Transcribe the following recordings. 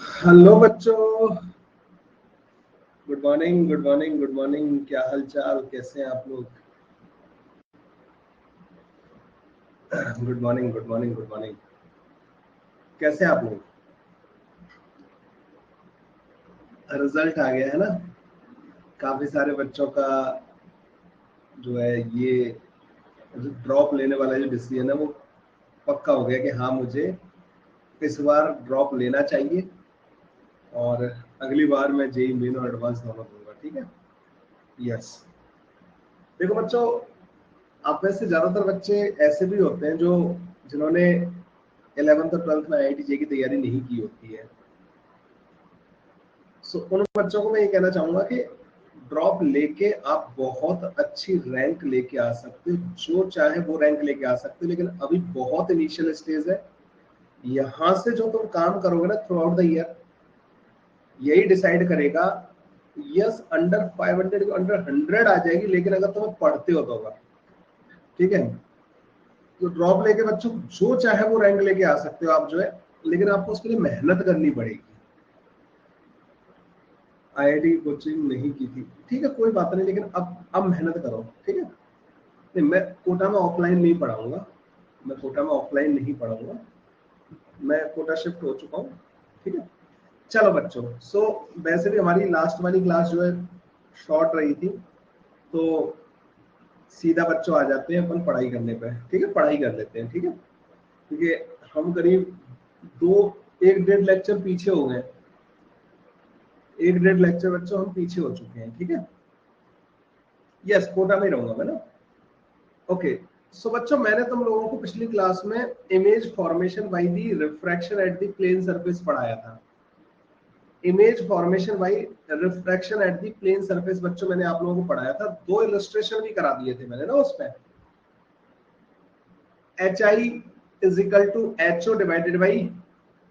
Hello बच्चों, good morning good morning good morning. क्या हाल चाल, कैसे हैं आप लोग? Good morning good morning good morning. कैसे हैं आप लोग? रिजल्ट आ गया है ना। काफी सारे बच्चों का जो है ये ड्रॉप लेने वाला जो डिसीजन है वो पक्का हो गया कि हाँ, मुझे इस बार ड्रॉप लेना चाहिए और अगली बार मैं जेई मेन और एडवांस दोनों दूंगा। ठीक है, यस। देखो बच्चों, आप में से ज्यादातर बच्चे ऐसे भी होते हैं जो जिन्होंने 11th और 12th में आईआईटी जे की तैयारी नहीं की होती है। सो उन बच्चों को मैं ये कहना चाहूंगा कि ड्रॉप लेके आप बहुत अच्छी रैंक लेके आ सकते हो, जो चाहे वो रैंक लेके आ सकते हो, लेकिन अभी बहुत इनिशियल स्टेज है। यहाँ से जो तुम काम करोगे ना थ्रू आउट द ईयर, यही डिसाइड करेगा। यस, अंडर 500 अंडर 100 आ जाएगी, लेकिन अगर तुम्हें पढ़ते हो तो होगा। ठीक है, तो ड्रॉप लेके बच्चों जो चाहे वो रैंक लेके आ सकते हो आप जो है, लेकिन आपको उसके लिए मेहनत करनी पड़ेगी। आईआईटी की कोचिंग नहीं की थी, ठीक है, कोई बात नहीं, लेकिन अब मेहनत करो। ठीक है, नहीं, मैं कोटा में ऑफलाइन नहीं पढ़ाऊंगा, मैं कोटा में ऑफलाइन नहीं पढ़ाऊंगा, मैं कोटा शिफ्ट हो चुका हूँ। ठीक है, चलो बच्चों, सो वैसे भी हमारी लास्ट वाली क्लास जो है शॉर्ट रही थी, तो सीधा बच्चों आ जाते हैं अपन पढ़ाई करने पे। ठीक है, पढ़ाई कर लेते हैं। ठीक है, क्योंकि हम करीब दो एक डेढ़ लेक्चर पीछे हो गए, एक डेढ़ लेक्चर बच्चों हम पीछे हो चुके हैं। ठीक है, यस, कोटा में रहूंगा मैं ना। ओके, सो बच्चों, मैंने तुम लोगों को पिछली क्लास में image formation by the refraction at the plane surface पढ़ाया था। Image formation by refraction at the plane surface बच्चों मैंने आप लोगों को पढ़ाया था, दो इलस्ट्रेशन भी करा दिए थे मैंने ना उसमें। H I is equal to H O divided by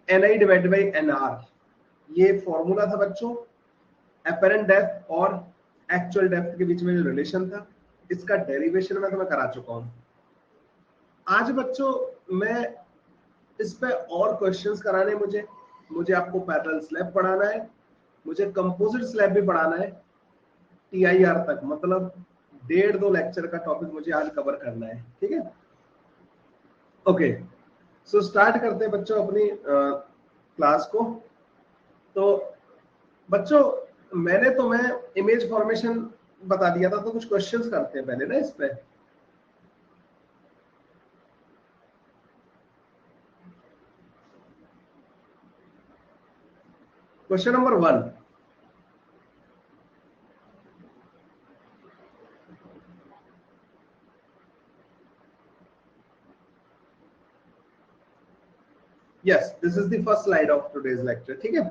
N I divided by N R, ये फॉर्मूला था बच्चों। अपरेंट डेप्थ और एक्चुअल डेप्थ के बीच में जो रिलेशन था, इसका डेरिवेशन मैं तुम्हें करा चुका हूं। आज बच्चों मैं इस पे और क्वेश्चंस कराने, मुझे आपको पैरेलल स्लैब पढ़ाना है, मुझे कंपोजिट स्लैब भी पढ़ाना है टीआईआर तक, मतलब 1.5-2 लेक्चर का टॉपिक मुझे आज कवर करना है। ठीक है, ओके, सो स्टार्ट करते हैं बच्चों अपनी क्लास को। तो बच्चों, मैंने तुम्हें इमेज फॉर्मेशन बता दिया था, तो कुछ क्वेश्चंस करते हैं पहले ना इस पे। Question number 1, yes, this is the first slide of today's lecture. ठीक है,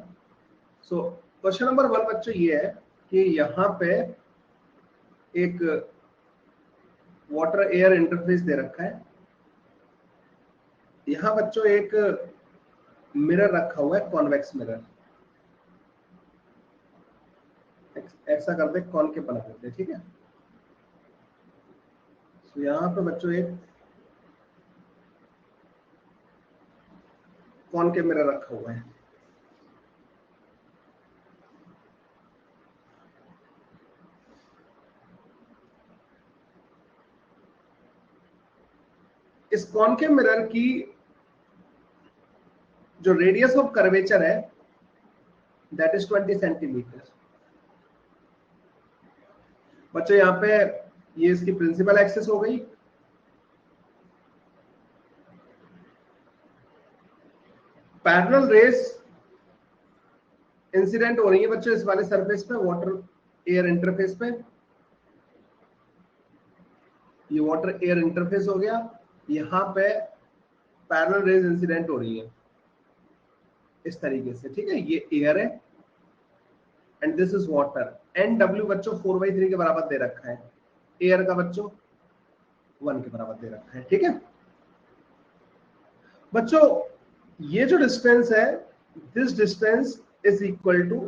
सो क्वेश्चन नंबर 1 बच्चों ये है कि यहाँ पे एक वाटर एयर इंटरफेस दे रखा है। यहाँ बच्चों एक मिरर रखा हुआ है, कॉन्वेक्स मिरर। ऐसा करते कॉनकेव बना देते हैं। ठीक है, तो यहाँ पे बच्चों एक कॉनकेव मिरर रखा हुआ है। इस कॉनकेव मिरर की जो रेडियस ऑफ कर्वेचर है दैट इज 20 सेंटीमीटर। बच्चों यहाँ पे ये इसकी प्रिंसिपल एक्सिस हो गई। पैरेलल रेस इंसिडेंट हो रही है बच्चों इस वाले सरफेस पे, वाटर एयर इंटरफेस पे। ये वाटर एयर इंटरफेस हो गया, यहाँ पे पैरेलल रेज इंसिडेंट हो रही है इस तरीके से। ठीक है, ये एयर है and this is water. N W बच्चों 4/3 के बराबर दे रखा है, एयर का बच्चों 1 के बराबर दे रखा है। ठीक है बच्चों, ये जो डिस्टेंस है, this distance is equal to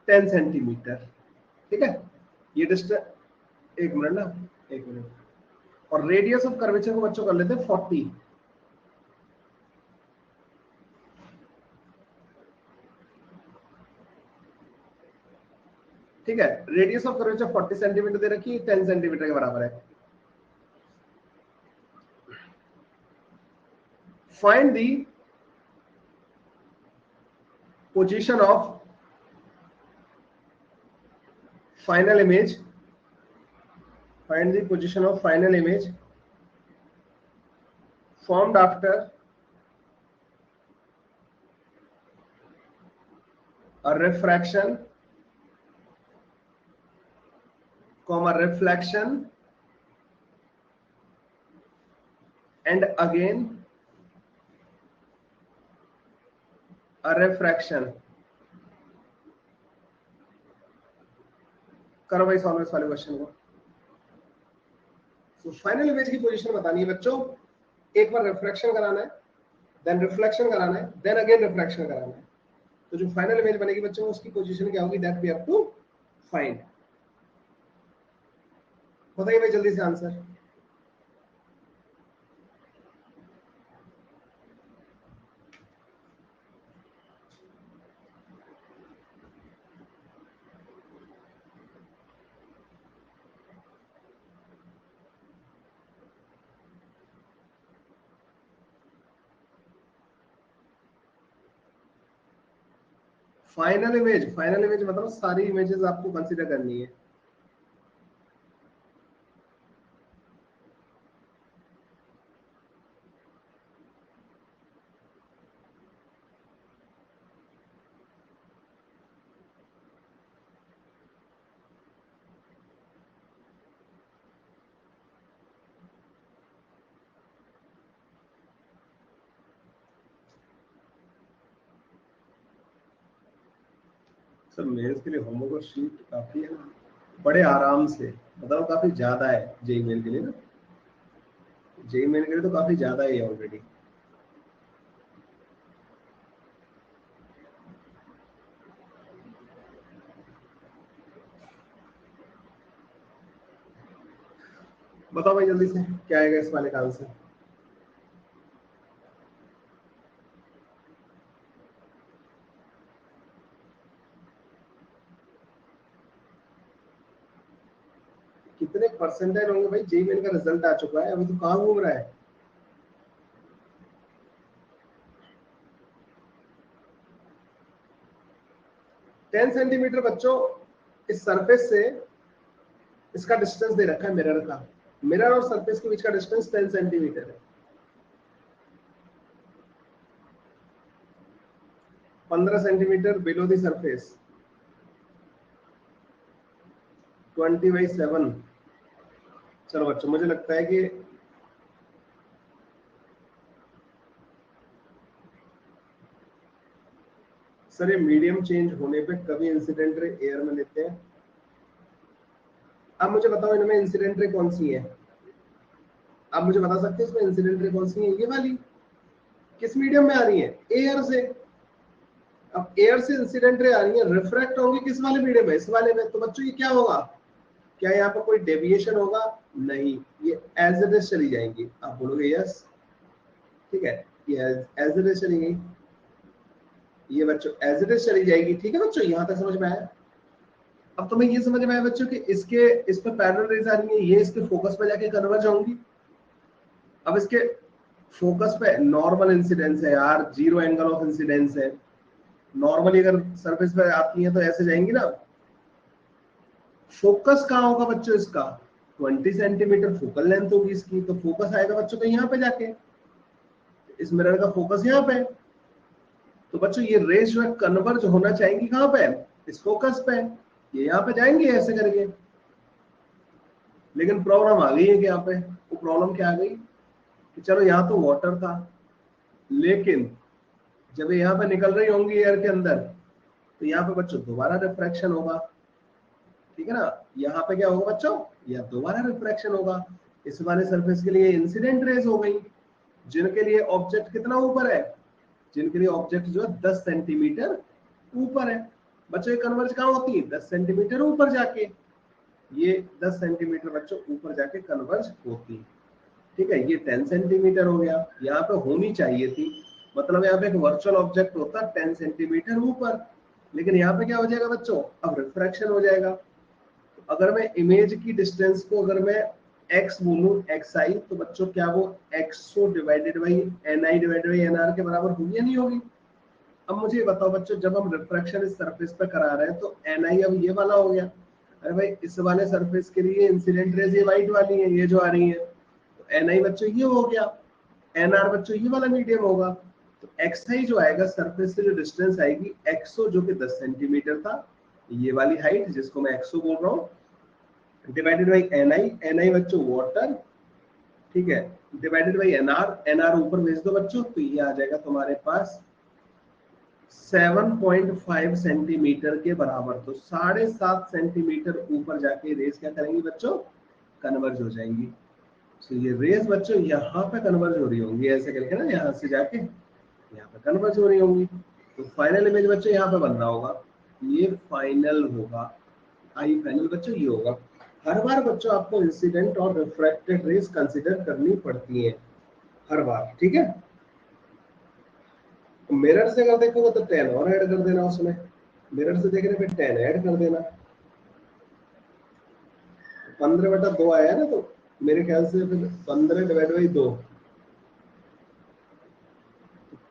10 centimetre. ठीक है, ये डिस्टेंस, एक मिनट ना, एक मिनट। और रेडियस ऑफ कर्वेचर को बच्चों कर लेते हैं 40। ठीक है, रेडियस ऑफ कर्वेचर 40 सेंटीमीटर दे रखी है, 10 सेंटीमीटर के बराबर है। Find the position of final image, find the position of final image formed after a refraction, comma reflection, and again a refraction। करो भाई सॉल्व इस वाले क्वेश्चन को। तो फाइनल इमेज की पोजीशन बतानी है बच्चों, एक बार रिफ्रैक्शन कराना है, देन रिफ्लेक्शन कराना है, देन अगेन रिफ्रैक्शन कराना है। तो जो फाइनल इमेज बनेगी बच्चों उसकी पोजीशन क्या होगी, that we have to find. बताइए भाई जल्दी से आंसर। फाइनल इमेज मतलब सारी इमेजेस आपको कंसीडर करनी है। सर मेंस के लिए होमवर्क शीट काफी है, बड़े आराम से मतलब काफी ज्यादा है जेई मेन के लिए ना, जेई मेन के लिए तो काफी ज्यादा है ऑलरेडी। बताओ भाई जल्दी से क्या आएगा इस वाले का आंसर। कितने परसेंटाइल होंगे भाई, जेई मेन का रिजल्ट आ चुका है, अभी तो कहाँ घूम रहा है। टेन सेंटीमीटर बच्चों इस सरफेस से इसका डिस्टेंस दे रखा है मिरर का, मिरर और सरफेस के बीच का डिस्टेंस 10 सेंटीमीटर है। 15 सेंटीमीटर बिलो द सरफेस, 20/7। चलो बच्चों मुझे लगता है कि सर ये मीडियम चेंज होने पे कभी इंसिडेंट रे एयर में लेते हैं। अब मुझे बताओ इनमें इंसिडेंट रे कौन सी है, आप मुझे बता सकते हैं इसमें इंसिडेंट रे कौन सी है। ये वाली किस मीडियम में आ रही है, एयर से। अब एयर से इंसिडेंट रे आ रही है, रिफ्रैक्ट होंगी किस वाले मीडियम में, इस वाले में। तो बच्चों ये क्या होगा, क्या यहाँ पर कोई डेविएशन होगा, नहीं, ये एज इट इज चली जाएंगी। आप बोलोगे यस, ठीक है, ये एज इट इज चली गई, ये बच्चों एज इट इज चली जाएगी। ठीक है बच्चों, यहाँ तक समझ में आया। अब तुम्हें ये समझ में आया बच्चों कि इसके इस पर पैरेलल रेज आ रही है, ये इसके फोकस पे जाके कन्वर्ज होंगी। अब इसके फोकस पे नॉर्मल इंसिडेंस है यार, जीरो एंगल ऑफ इंसिडेंस है। नॉर्मली अगर सरफेस पे आती है तो ऐसे जाएंगी ना। फोकस कहाँ होगा बच्चों इसका, 20 सेंटीमीटर फोकल लेंथ होगी इसकी, तो फोकस आएगा बच्चों को यहाँ पे जाके, इस मिरर का फोकस यहाँ पे। तो बच्चों ये रेज जो है कन्वर्ज होना चाहेंगी कहाँ पे, इस फोकस पे, ये यहाँ पे जाएंगे ऐसे करके। लेकिन प्रॉब्लम आ गई है कि यहाँ पे, वो प्रॉब्लम क्या आ गई कि चलो यहाँ तो वाटर था, लेकिन जब ये यहाँ पे निकल रही होंगी एयर के अंदर तो यहाँ पे बच्चों दोबारा रिफ्रैक्शन होगा। ठीक है ना, यहाँ पे क्या होगा बच्चों, या दोबारा रिफ्रैक्शन होगा। इस वाले सरफेस के लिए इंसिडेंट रेज हो गई, जिनके लिए ऑब्जेक्ट कितना ऊपर है, जिनके लिए ऑब्जेक्ट जो है 10 सेंटीमीटर ऊपर है। बच्चों ये कन्वर्ज कहाँ होती है, 10 सेंटीमीटर ऊपर जाके, ये 10 सेंटीमीटर बच्चों ऊपर जाके कन्वर्ज होती है। ठीक है, ये 10 सेंटीमीटर हो गया, यहाँ पे होनी चाहिए थी, मतलब यहाँ पे एक वर्चुअल ऑब्जेक्ट होता 10 सेंटीमीटर ऊपर, लेकिन यहाँ पे क्या हो जाएगा बच्चों, अब रिफ्रैक्शन हो जाएगा। अगर मैं इमेज की डिस्टेंस को अगर मैं x बोलूं xi, तो बच्चों क्या वो xo divided by ni divided by nr के बराबर होगी या नहीं होगी? अब मुझे ये बताओ बच्चों, जब हम रिफ्रैक्शन इस सरफेस पे करा रहे हैं तो ni अब ये वाला हो गया। अरे भाई इस वाले सरफेस के लिए इंसिडेंट रेज ये वाइट वाली है, ये जो आ रही है, तो ni बच्चों ये हो गया, nr बच्चों ये वाला मीडियम होगा। तो xi जो आएगा सरफेस से जो डिस्टेंस आएगी xo जो कि 10 सेंटीमीटर था, ये वाली हाइट जिसको मैं xo बोल रहा हूँ, डिवाइडेड बाई ni बच्चों वाटर, ठीक है, डिवाइडेड बाई nr ऊपर भेज दो बच्चों, तो ये आ जाएगा तुम्हारे पास 7.5 सेंटीमीटर के बराबर। तो 7.5 सेंटीमीटर ऊपर जाके रेस क्या करेंगी बच्चों, कन्वर्ज हो जाएंगी। तो ये रेस बच्चों यहाँ पे कन्वर्ज हो रही होंगी, ऐसे करके ना, यहाँ से जाके यहाँ पे कन्वर्ज हो रही होंगी। तो फाइनल इमेज बच्चों यहाँ पे बन रहा होगा, ये फाइनल होगा, आई फाइनल बच्चों ये होगा। हर बार बच्चों आपको इंसिडेंट और रिफ्रैक्टेड रेस कंसीडर करनी पड़ती है हर बार, ठीक है। मिरर से अगर देखोगे तो 10 और ऐड कर देना उसमें, मिरर से देखने पे 10 ऐड कर देना, 15/2 आया ना, तो मेरे ख्याल से फिर 15 डिवाइड बाई 2,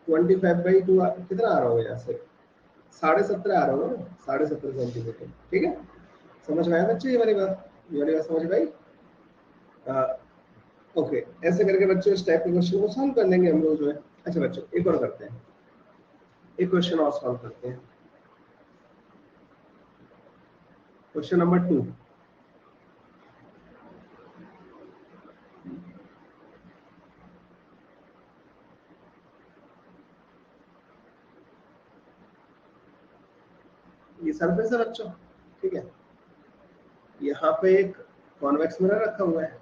25/2 कितना आ रहा होगा यहाँ से, 17.5 आ रहा होगा ना, 17.5 सेंटीमीटर, ठीक है। समझ में आया बच्चे ये वाली बात, ये वाली बात समझ में आई? ओके, ऐसे करके बच्चों इस टाइप के क्वेश्चन को सॉल्व कर लेंगे हम लोग जो है। अच्छा बच्चों एक और करते हैं, एक क्वेश्चन और सॉल्व करते हैं, क्वेश्चन नंबर 2। ये सरफेस है बच्चों, ठीक है, यहाँ पे एक कॉन्वेक्स मिरर रखा हुआ है,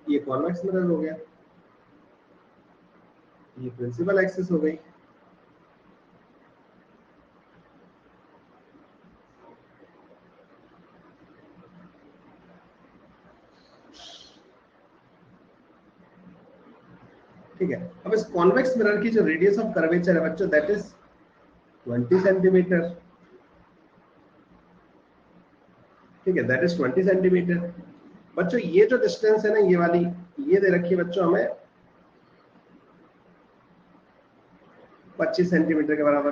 ये कॉन्वेक्स मिरर हो गया, ये प्रिंसिपल एक्सिस हो गई, ठीक है। अब इस कॉन्वेक्स मिरर की जो रेडियस ऑफ कर्वेचर है बच्चों, दैट इज 20 सेंटीमीटर, ठीक है, दैट इज 20 सेंटीमीटर। बच्चों ये जो डिस्टेंस है ना, ये वाली, ये दे रखी है बच्चों हमें 25 सेंटीमीटर के बराबर,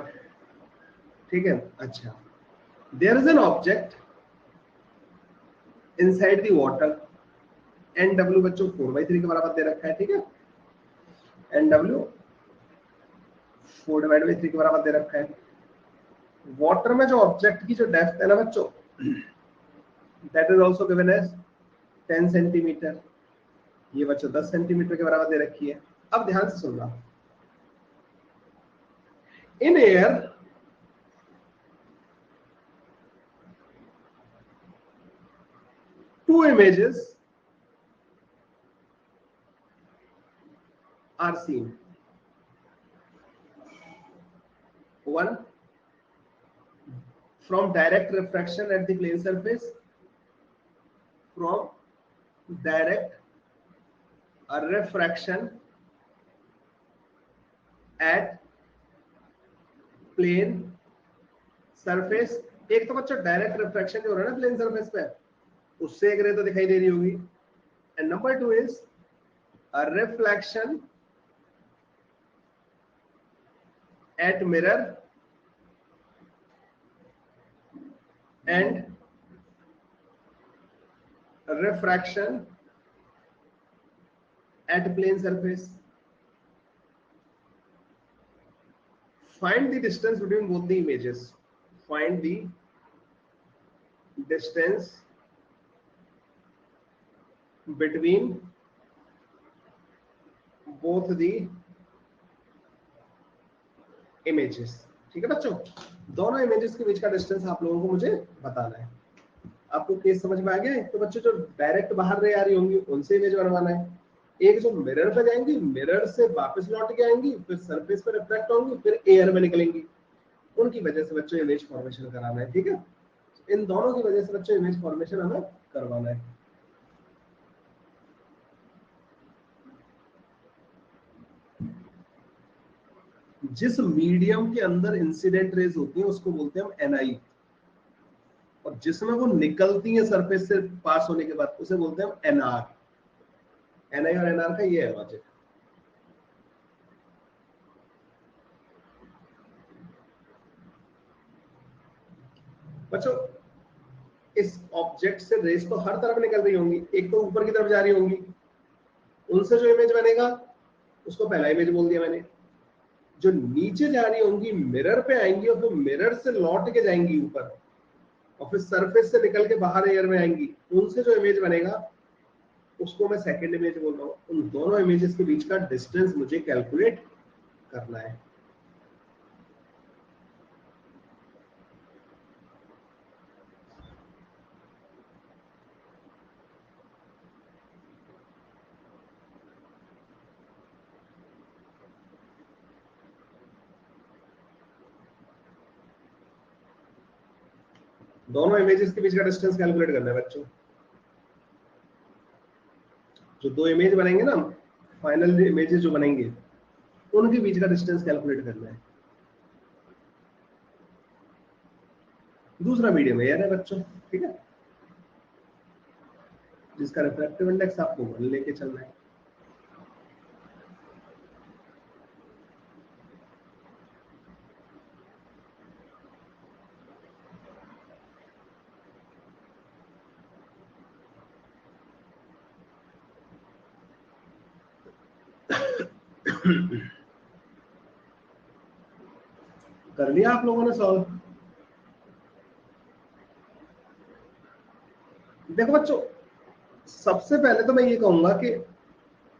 ठीक है। अच्छा, there is an object inside the water, N W बच्चों 4/3 के बराबर दे रखा है, ठीक है, एन डब्ल्यू 4/3 के बराबर दे रखा है। वाटर में जो ऑब्जेक्ट की जो डेप्थ है ना बच्चों, that is also given as 10 centimetre, ये बच्चों 10 सेंटीमीटर के बराबर दे रखी है। अब ध्यान से सुनना, in air two images are seen, one from direct refraction at the plane surface, from direct refraction at plane surface। एक तो बच्चों डायरेक्ट रिफ्रैक्शन जो हो रहा है ना प्लेन सरफेस पे, उससे एक रे तो दिखाई दे रही होगी, and number 2 is a reflection at mirror and refraction at plane surface. Find the distance between both the images. Find the distance between both the images, ठीक है बच्चों, दोनों इमेजेस के बीच का डिस्टेंस आप लोगों को मुझे बताना है। आपको केस समझ में आ गया है? तो बच्चों जो डायरेक्ट बाहर रे आ रही होंगी उनसे इमेज बनवाना है, एक जो मिरर पे जाएंगी, मिरर से वापस लौट के आएंगी, फिर सरफेस पे रिफ्लेक्ट होंगी, फिर एयर में निकलेंगी, उनकी वजह से बच्चों इमेज फॉर्मेशन कराना है, ठीक है। इन दोनों की वजह से बच्चों इमेज फॉर्मेशन हमें करवाना है। जिस मीडियम के अंदर इंसिडेंट रेज होती हैं उसको बोलते हैं हम एनआई, और जिसमें वो निकलती हैं सरफेस से पास होने के बाद उसे बोलते हैं हम एनआर। एनआई और एनआर का ये है लॉजिक। बच्चों इस ऑब्जेक्ट से रेस तो हर तरफ निकल रही होंगी, एक तो ऊपर की तरफ जा रही होंगी, उनसे जो इमेज बनेगा उसको पहला इमेज बोल दिया मैंने। जो नीचे जा रही होंगी मिरर पे आएंगी और फिर मिरर से लौट के जाएंगी ऊपर और फिर सरफेस से निकल के बाहर एयर में आएंगी, उनसे जो इमेज बनेगा उसको मैं सेकंड इमेज बोल रहा हूँ। उन दोनों इमेजेस के बीच का डिस्टेंस मुझे कैलकुलेट करना है। दोनों इमेजेस के बीच का डिस्टेंस कैलकुलेट करना है बच्चों। जो दो इमेज बनेंगे ना, फाइनल इमेजेस जो बनेंगे उनके बीच का डिस्टेंस कैलकुलेट करना है। दूसरा मीडियम एयर है बच्चों, ठीक है, जिसका रिफ्रैक्टिव इंडेक्स आपको 1 लेके चलना है। कर लिया आप लोगों ने सॉल्व? देखो बच्चों, सबसे पहले तो मैं ये कहूंगा कि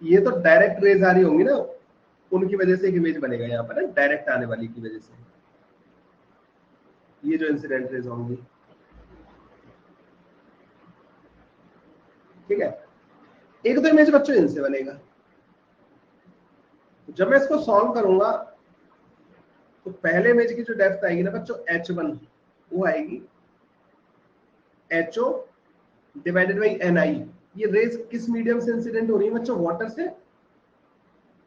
ये तो डायरेक्ट रेज आ रही होंगी ना, उनकी वजह से एक इमेज बनेगा यहाँ पर, डायरेक्ट आने वाली की वजह से। ये जो इंसिडेंट रेज होंगी, ठीक है, एक तो इमेज बच्चों इनसे बनेगा। जब मैं इसको सॉल्व करूंगा तो पहले इमेज की जो डेप्थ आएगी ना बच्चों h1, वो आएगी HO डिवाइडेड बाई NI। ये रेज किस मीडियम से इंसिडेंट हो रही है बच्चों? वाटर से,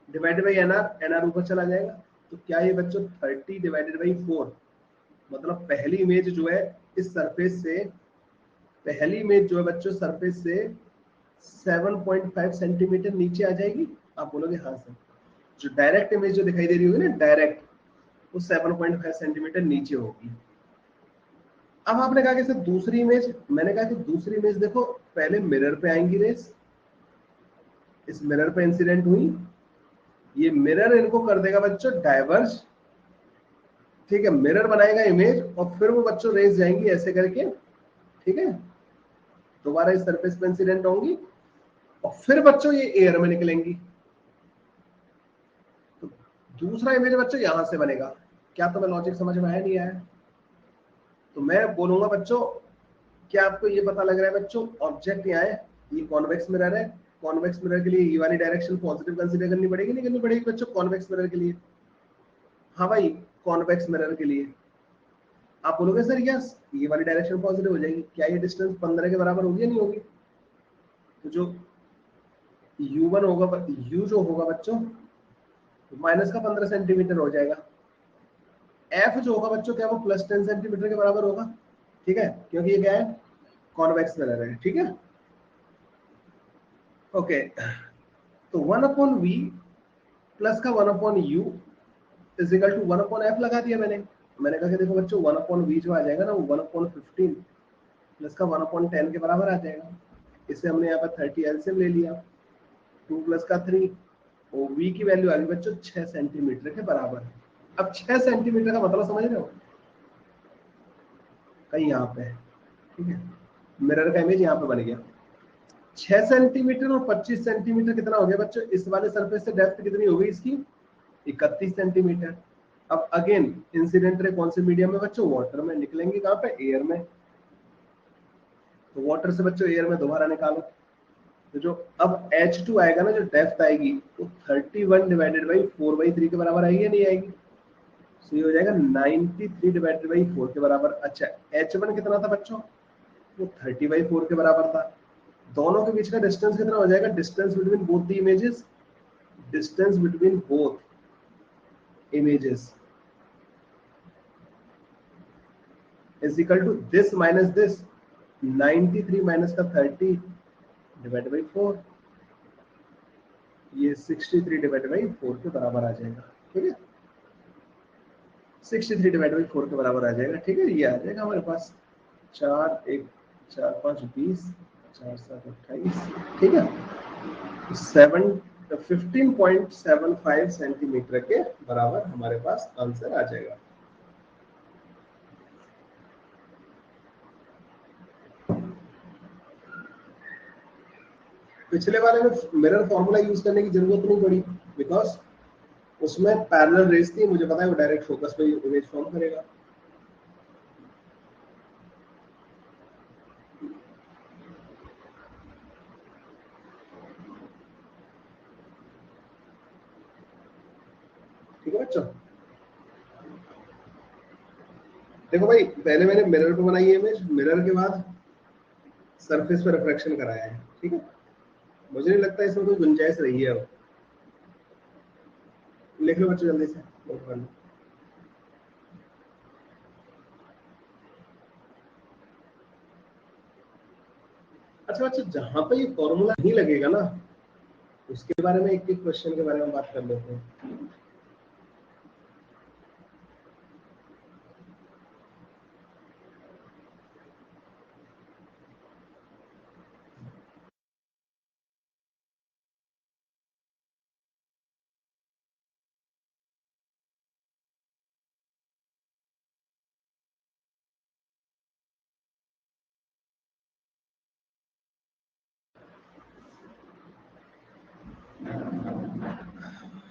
डिवाइडेड बाई NR ऊपर चला जाएगा। तो क्या ये बच्चों 30 डिवाइडेड बाई 4, मतलब पहली इमेज जो है इस सरफेस से, पहली इमेज जो है बच्चों सरफेस से 7.5 सेंटीमीटर नीचे आ जाएगी। आप बोलोगे हाँ सर। जो डायरेक्ट इमेज जो दिखाई दे रही होगी ना डायरेक्ट, वो 7.5 सेंटीमीटर नीचे होगी। अब आपने कहा कि सर दूसरी इमेज, मैंने कहा कि दूसरी इमेज देखो, पहले मिरर पे आएंगी रेस, इस मिरर पे इंसिडेंट हुई, ये मिरर इनको कर देगा बच्चों डाइवर्ज, ठीक है, मिरर बनाएगा इमेज और फिर वो बच्चों रेस जाएंगी ऐसे करके, ठीक है, दोबारा इस सरफेस पे इंसिडेंट होंगी और फिर बच्चों ये एयर में निकलेंगी। तो दूसरा इमेज बच्चों यहां से बनेगा। क्या तुम्हें लॉजिक समझ में आया नहीं आया? तो मैं बोलूंगा बच्चों, क्या आपको ये पता लग रहा है बच्चों, ऑब्जेक्ट यहाँ है, ये कॉन्वेक्स मिरर है, कॉन्वेक्स मिरर के लिए ये वाली डायरेक्शन पॉजिटिव कंसीडर करनी पड़ेगी, नहीं करनी पड़ेगी बच्चों कॉन्वेक्स मिरर के लिए? हाँ भाई, कॉन्वेक्स मिरर के लिए आप बोलोगे सर यस, ये वाली डायरेक्शन पॉजिटिव हो जाएगी। क्या ये डिस्टेंस 15 के बराबर होगी या नहीं होगी? तो जो u1 होगा, u जो होगा बच्चों माइनस का 15 सेंटीमीटर हो जाएगा। f जो होगा बच्चों क्या वो प्लस 10 सेंटीमीटर के बराबर होगा, ठीक है, क्योंकि ये क्या है, कॉन्वेक्स मिरर है, ठीक है, ओके। तो 1/v प्लस का 1/u is equal to 1/f लगा दिया मैंने कहा कि देखो बच्चों 1/v जो आ जाएगा ना वो 1/15 प्लस का 1/10 के बराबर आ जाएगा। इसे हमने यहाँ पर 30 एलसीएम ले लिया, 2 प्लस का 3 और v की वैल्यू आ गई बच्चों 6 सेंटीमीटर के बराबर। अब 6 सेंटीमीटर का मतलब समझ रहे हो, कहीं यहाँ पे है, ठीक है, मिरर का इमेज यहाँ पे बन गया। 6 सेंटीमीटर और 25 सेंटीमीटर कितना हो गया बच्चों? इस वाले सरफेस से डेप्थ कितनी हो गई इसकी? 31 सेंटीमीटर। अब अगेन इंसिडेंट रे कौन से मीडियम में बच्चों? वाटर में। निकलेंगे कहाँ पे? एयर में। तो वाटर से बच्चों एयर में दोबारा निकालो, तो जो अब H2 आएगा ना, जो डेप्थ आएगी वो 31 डिवाइडेड बाई 4/3 के बराबर आएगी या नहीं आएगी? तो ये हो जाएगा 93 डिवाइडेड बाई 4 के बराबर। अच्छा, H1 कितना था बच्चों? वो 30/4 के बराबर था। दोनों के बीच का डिस्टेंस कितना हो जाएगा? Distance between both the images, distance between both images is equal to this minus this, 93 minus का 30 डिवाइड बाई 4, ये 63 डिवाइड बाई 4 के बराबर आ जाएगा। ठीक है, 63 डिवाइड बाई 4 के बराबर आ जाएगा। ठीक है, ये आ जाएगा हमारे पास 4 1 4 5 20 4 7 28। ठीक है, 15.75 सेंटीमीटर के बराबर हमारे पास आंसर आ जाएगा। पिछले वाले में मिरर फॉर्मूला यूज करने की जरूरत नहीं पड़ी, बिकॉज उसमें पैरेलल रेस थी, मुझे पता है वो डायरेक्ट फोकस पे इमेज फॉर्म करेगा। ठीक है बच्चों, देखो भाई, पहले मैंने मिरर पे बनाई है इमेज, मिरर के बाद सरफेस पे रिफ्लेक्शन कराया है। ठीक है, मुझे नहीं लगता इसमें कोई गुंजाइश रही है। अब लिख लो बच्चों, जल्दी से नोट कर लो। अच्छा अच्छा, जहां पे ये फॉर्मूला नहीं लगेगा ना, उसके बारे में एक एक क्वेश्चन के बारे में बात कर लेते हैं।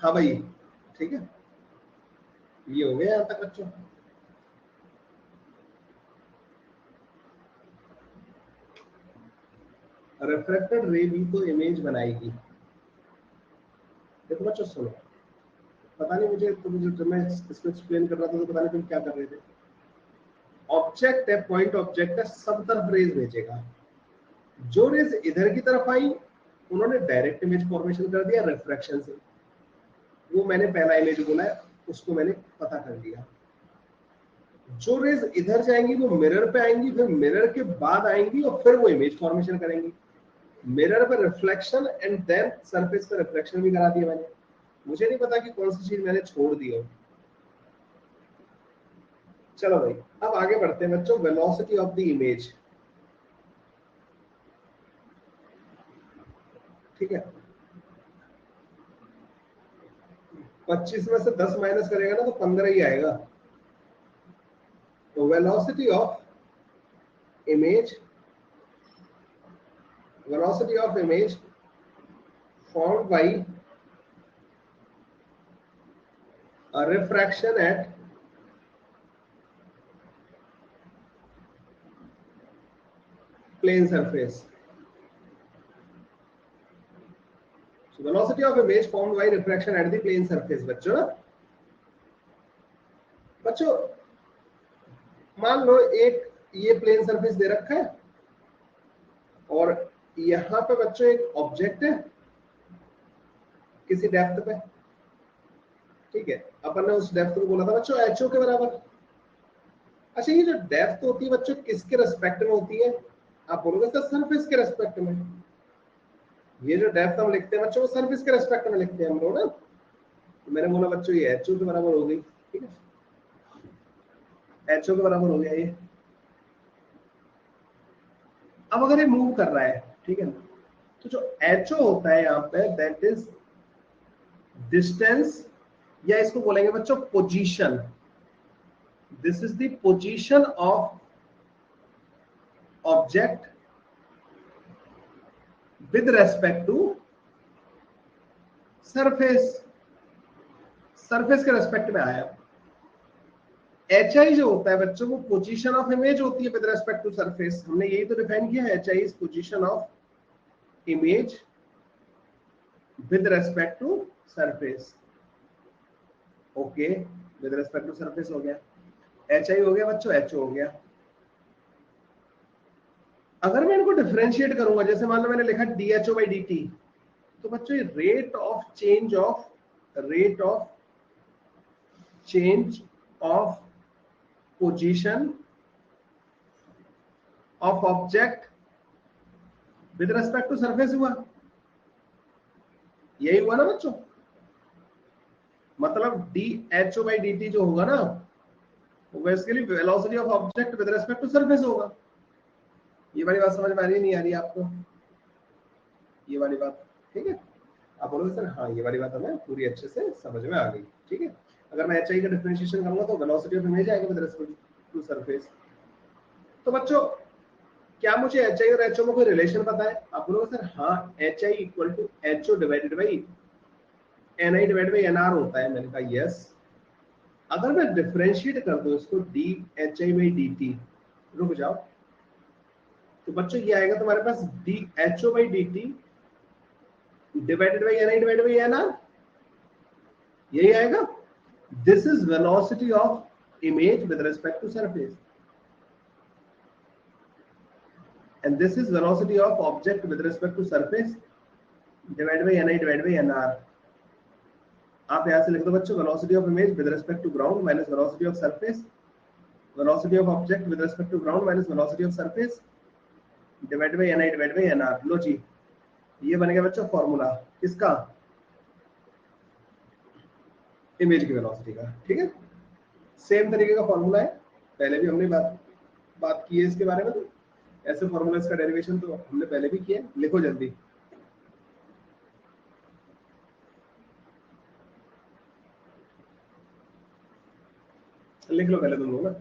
हाँ भाई, ठीक है, ये हो गया यहाँ तक बच्चों। रिफ्लेक्टेड रे भी तो इमेज बनाएगी। देखो बच्चों सुनो, पता नहीं मुझे, तो मुझे जब मैं इसको एक्सप्लेन कर रहा था तो पता नहीं तुम क्या कर रहे थे। ऑब्जेक्ट है, पॉइंट ऑब्जेक्ट है, सब तरफ रेज भेजेगा। जो रेज इधर की तरफ आई उन्होंने डायरेक्ट इमेज फॉर्मेशन कर दिया रिफ्रैक्शन से, वो मैंने पहला इमेज बोला है, उसको मैंने पता कर लिया। जो रेज इधर जाएंगी वो मिरर पे आएंगी, फिर मिरर के बाद आएंगी और फिर वो इमेज फॉर्मेशन करेंगी। मिरर पे रिफ्लेक्शन एंड देन सरफेस पे रिफ्लेक्शन भी करा दिया मैंने। मुझे नहीं पता कि कौन सी चीज मैंने छोड़ दी हो। चलो भाई, अब आगे बढ़ते हैं बच्चों। वेलोसिटी ऑफ द इमेज, ठीक है, 25 में से 10 माइनस करेगा ना तो 15 ही आएगा। तो velocity of image, velocity of image formed by a refraction at plane surface. So velocity of image formed by refraction at the plane surface। बच्चों बच्चों मान लो एक ये प्लेन सरफेस दे रखा है और यहाँ पे बच्चों एक ऑब्जेक्ट है किसी डेप्थ पे। ठीक है, अपन ने उस डेप्थ को बोला था बच्चों एचओ के बराबर। अच्छा, ये जो डेप्थ होती है बच्चों किसके रेस्पेक्ट में होती है? आप बोलोगे सर सरफेस के रेस्पेक्ट में। ये जो डेप्थ हम लिखते हैं बच्चों, वो सरफेस के रेस्पेक्ट में लिखते हैं हम लोग ना। तो मैंने बोला बच्चों ये एचओ के बराबर हो गई। ठीक है, एचओ के बराबर हो गया ये। अब अगर ये मूव कर रहा है, ठीक है, तो जो एचओ होता है यहाँ पे दैट इज डिस्टेंस, या इसको बोलेंगे बच्चों position. This is the position of object with respect to surface. Surface के रेस्पेक्ट में आया। एच आई जो होता है बच्चों वो पोजीशन ऑफ इमेज होती है विद रेस्पेक्ट टू सरफेस। हमने यही तो डिफाइन किया है, h I is position of image with respect to surface. Okay, with respect to surface हो गया, एच आई हो गया बच्चों, एच हो गया। अगर मैं इनको डिफरेंशिएट करूंगा, जैसे मान लो मैंने लिखा d h o by D t, तो बच्चों ये rate of change of change of position of object with respect to surface हुआ, यही हुआ ना बच्चों। मतलब dHO/dt जो होगा ना वो basically velocity of object with respect to surface होगा। ये वाली बात समझ में आ रही है नहीं आ रही है आपको? ये वाली बात ठीक है? आप बोलोगे सर हाँ ये वाली बात हमें पूरी अच्छे से समझ में आ गई, ठीक है। अगर मैं HI का डिफरेंशिएशन करूंगा तो वेलोसिटी ऑफ इमेज आएगा विद रिस्पेक्ट टू सरफेस। तो बच्चों क्या मुझे HI और HO में कोई रिलेशन पता है? आप बोलोगे सर हाँ HI equal to HO divided by NI divided by NR होता है। मैंने कहा यस। अगर मैं डिफरेंशिएट कर दूं इसको dHI/dt, रुक जाओ, तो बच्चों ये आएगा तुम्हारे पास dHO/dt divided by NI divided by NR, यही आएगा। This is velocity of image with respect to surface and this is velocity of object with respect to surface divided by NI divided by NR। आप यहां से लिख दो बच्चों velocity of image with respect to ground minus velocity of surface, velocity of object with respect to ground minus velocity of surface divided by NI divided by NR। लो जी, ये बन गया बच्चों फॉर्मूला किसका? इमेज की वेलोसिटी का, ठीक है। Same तरीके का फॉर्मूला है, पहले भी हमने बात की है इसके बारे में। तो ऐसे फॉर्मूलाज का डेरिवेशन तो हमने पहले भी किया है। लिखो जल्दी, लिख लो पहले तुम लोग ना।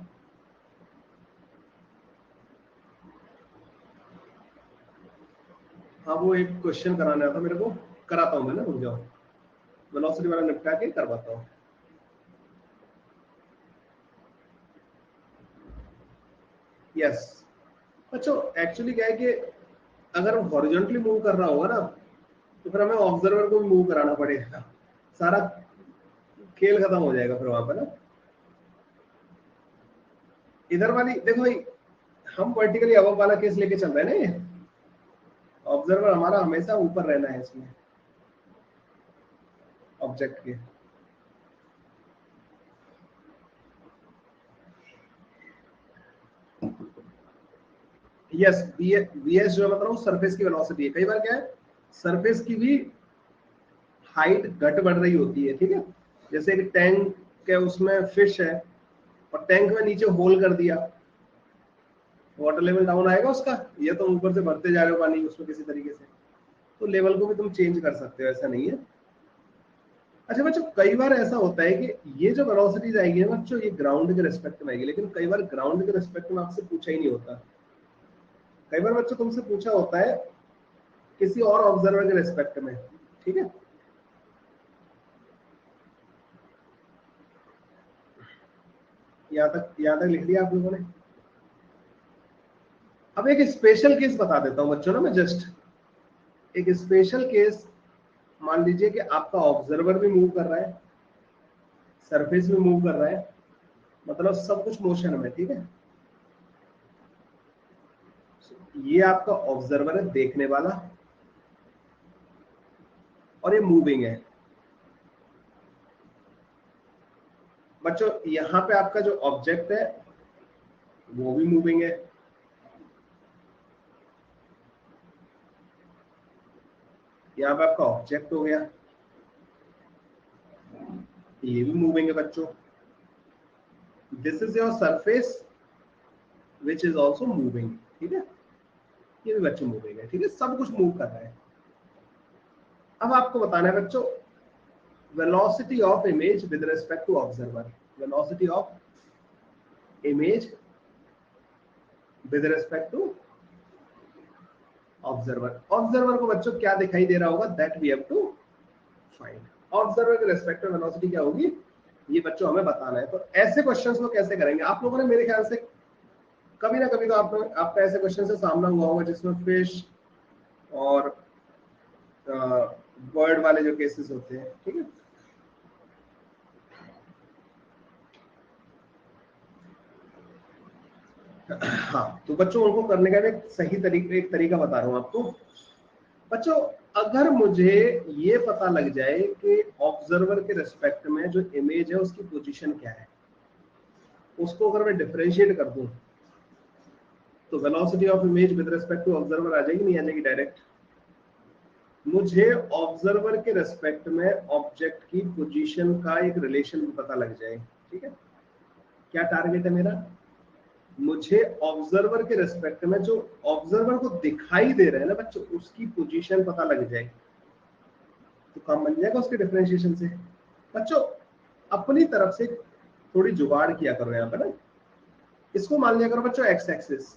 हाँ वो एक क्वेश्चन कराना था मेरे को, कराता हूँ मैं ना, रुक जाओ, वेलोसिटी वाला निपटा के करवाता हूँ। यस बच्चों, एक्चुअली क्या है कि अगर हॉरिजॉन्टली मूव कर रहा होगा ना तो फिर हमें ऑब्जर्वर को भी मूव कराना पड़ेगा, सारा खेल खत्म हो जाएगा फिर वहां पर ना। इधर वाली देखो भाई, हम वर्टिकली अबव वाला केस लेके चल रहे हैं ना, ये ऑब्जर्वर हमारा हमेशा ऊपर रहना है इसमें ऑब्जेक्ट के। यस, वीएस जो मतलब सरफेस की वेलोसिटी है। कई बार क्या है सरफेस की भी हाइट घट बढ़ रही होती है, ठीक है। जैसे एक टैंक के उसमें फिश है और टैंक में नीचे होल कर दिया, वाटर लेवल डाउन आएगा उसका, या तो ऊपर से भरते जा रहे हो पानी उसमें किसी तरीके से, तो लेवल को भी तुम चेंज कर सकते हो, ऐसा नहीं है। अच्छा बच्चों, कई बार ऐसा होता है कि ये जो वेलोसिटीज आएगी ना बच्चों, ये ग्राउंड के रिस्पेक्ट में आएगी, लेकिन कई बार ग्राउंड के रिस्पेक्ट में आपसे पूछा ही नहीं होता। कई बार बच्चों तुमसे पूछा होता है किसी और ऑब्जर्वर के रिस्पेक्ट में, ठीक है। यहाँ तक लिख लिया आप लोगों ने। अब एक स्पेशल केस बता देता हूँ बच्चों ना मैं, जस्ट एक स्पेशल केस। मान लीजिए कि आपका ऑब्जर्वर भी मूव कर रहा है, सरफेस भी मूव कर रहा है, मतलब सब कुछ मोशन में, ठीक है। ये आपका ऑब्जर्वर है देखने वाला, और ये मूविंग है। बच्चों यहाँ पे आपका जो ऑब्जेक्ट है वो भी मूविंग है, यहाँ पे आपका ऑब्जेक्ट हो गया, ये भी मूविंग है बच्चों। This is your surface which is also moving, ठीक है। ये भी बच्चों मूविंग है, ठीक है, सब कुछ मूव कर रहा है। अब आपको बताना है बच्चों velocity of image with respect to observer, velocity of image with respect to observer. Observer को बच्चों क्या दिखाई दे रहा होगा, that we have to find. Observer के रिस्पेक्ट में वेलोसिटी क्या होगी, ये बच्चों हमें बताना है। तो ऐसे क्वेश्चंस को कैसे करेंगे आप लोगों ने, मेरे ख्याल से कभी ना कभी तो आपका ऐसे क्वेश्चन से सामना हुआ होगा जिसमें फिश और बर्ड वाले जो केसेस होते हैं, ठीक है। हाँ तो बच्चों उनको करने का एक सही तरीका बता रहा हूँ आपको। बच्चों अगर मुझे ये पता लग जाए कि ऑब्जर्वर के रेस्पेक्ट में जो इमेज है उसकी पोजीशन क्या है, उसको अगर मैं डिफरेंशिएट कर दूं तो velocity of image with respect to observer आ जाएगी, नहीं आ जाएगी डायरेक्ट। मुझे ऑब्जर्वर के रेस्पेक्ट में ऑब्जेक्ट की पोजीशन का एक रिलेशन पता लग जाए, ठीक है। क्या टारगेट है मेरा, मुझे ऑब्जर्वर के रेस्पेक्ट में जो ऑब्जर्वर को दिखाई दे रहा है ना बच्चों, उसकी पोजीशन पता लग जाए तो काम बन जाएगा उसके डिफरेंशिएशन से। बच्चों अपनी तरफ से थोड़ी जुगाड़ किया करो यहाँ पर ना। इसको मान लिया करो बच्चों एक्स एक्सिस,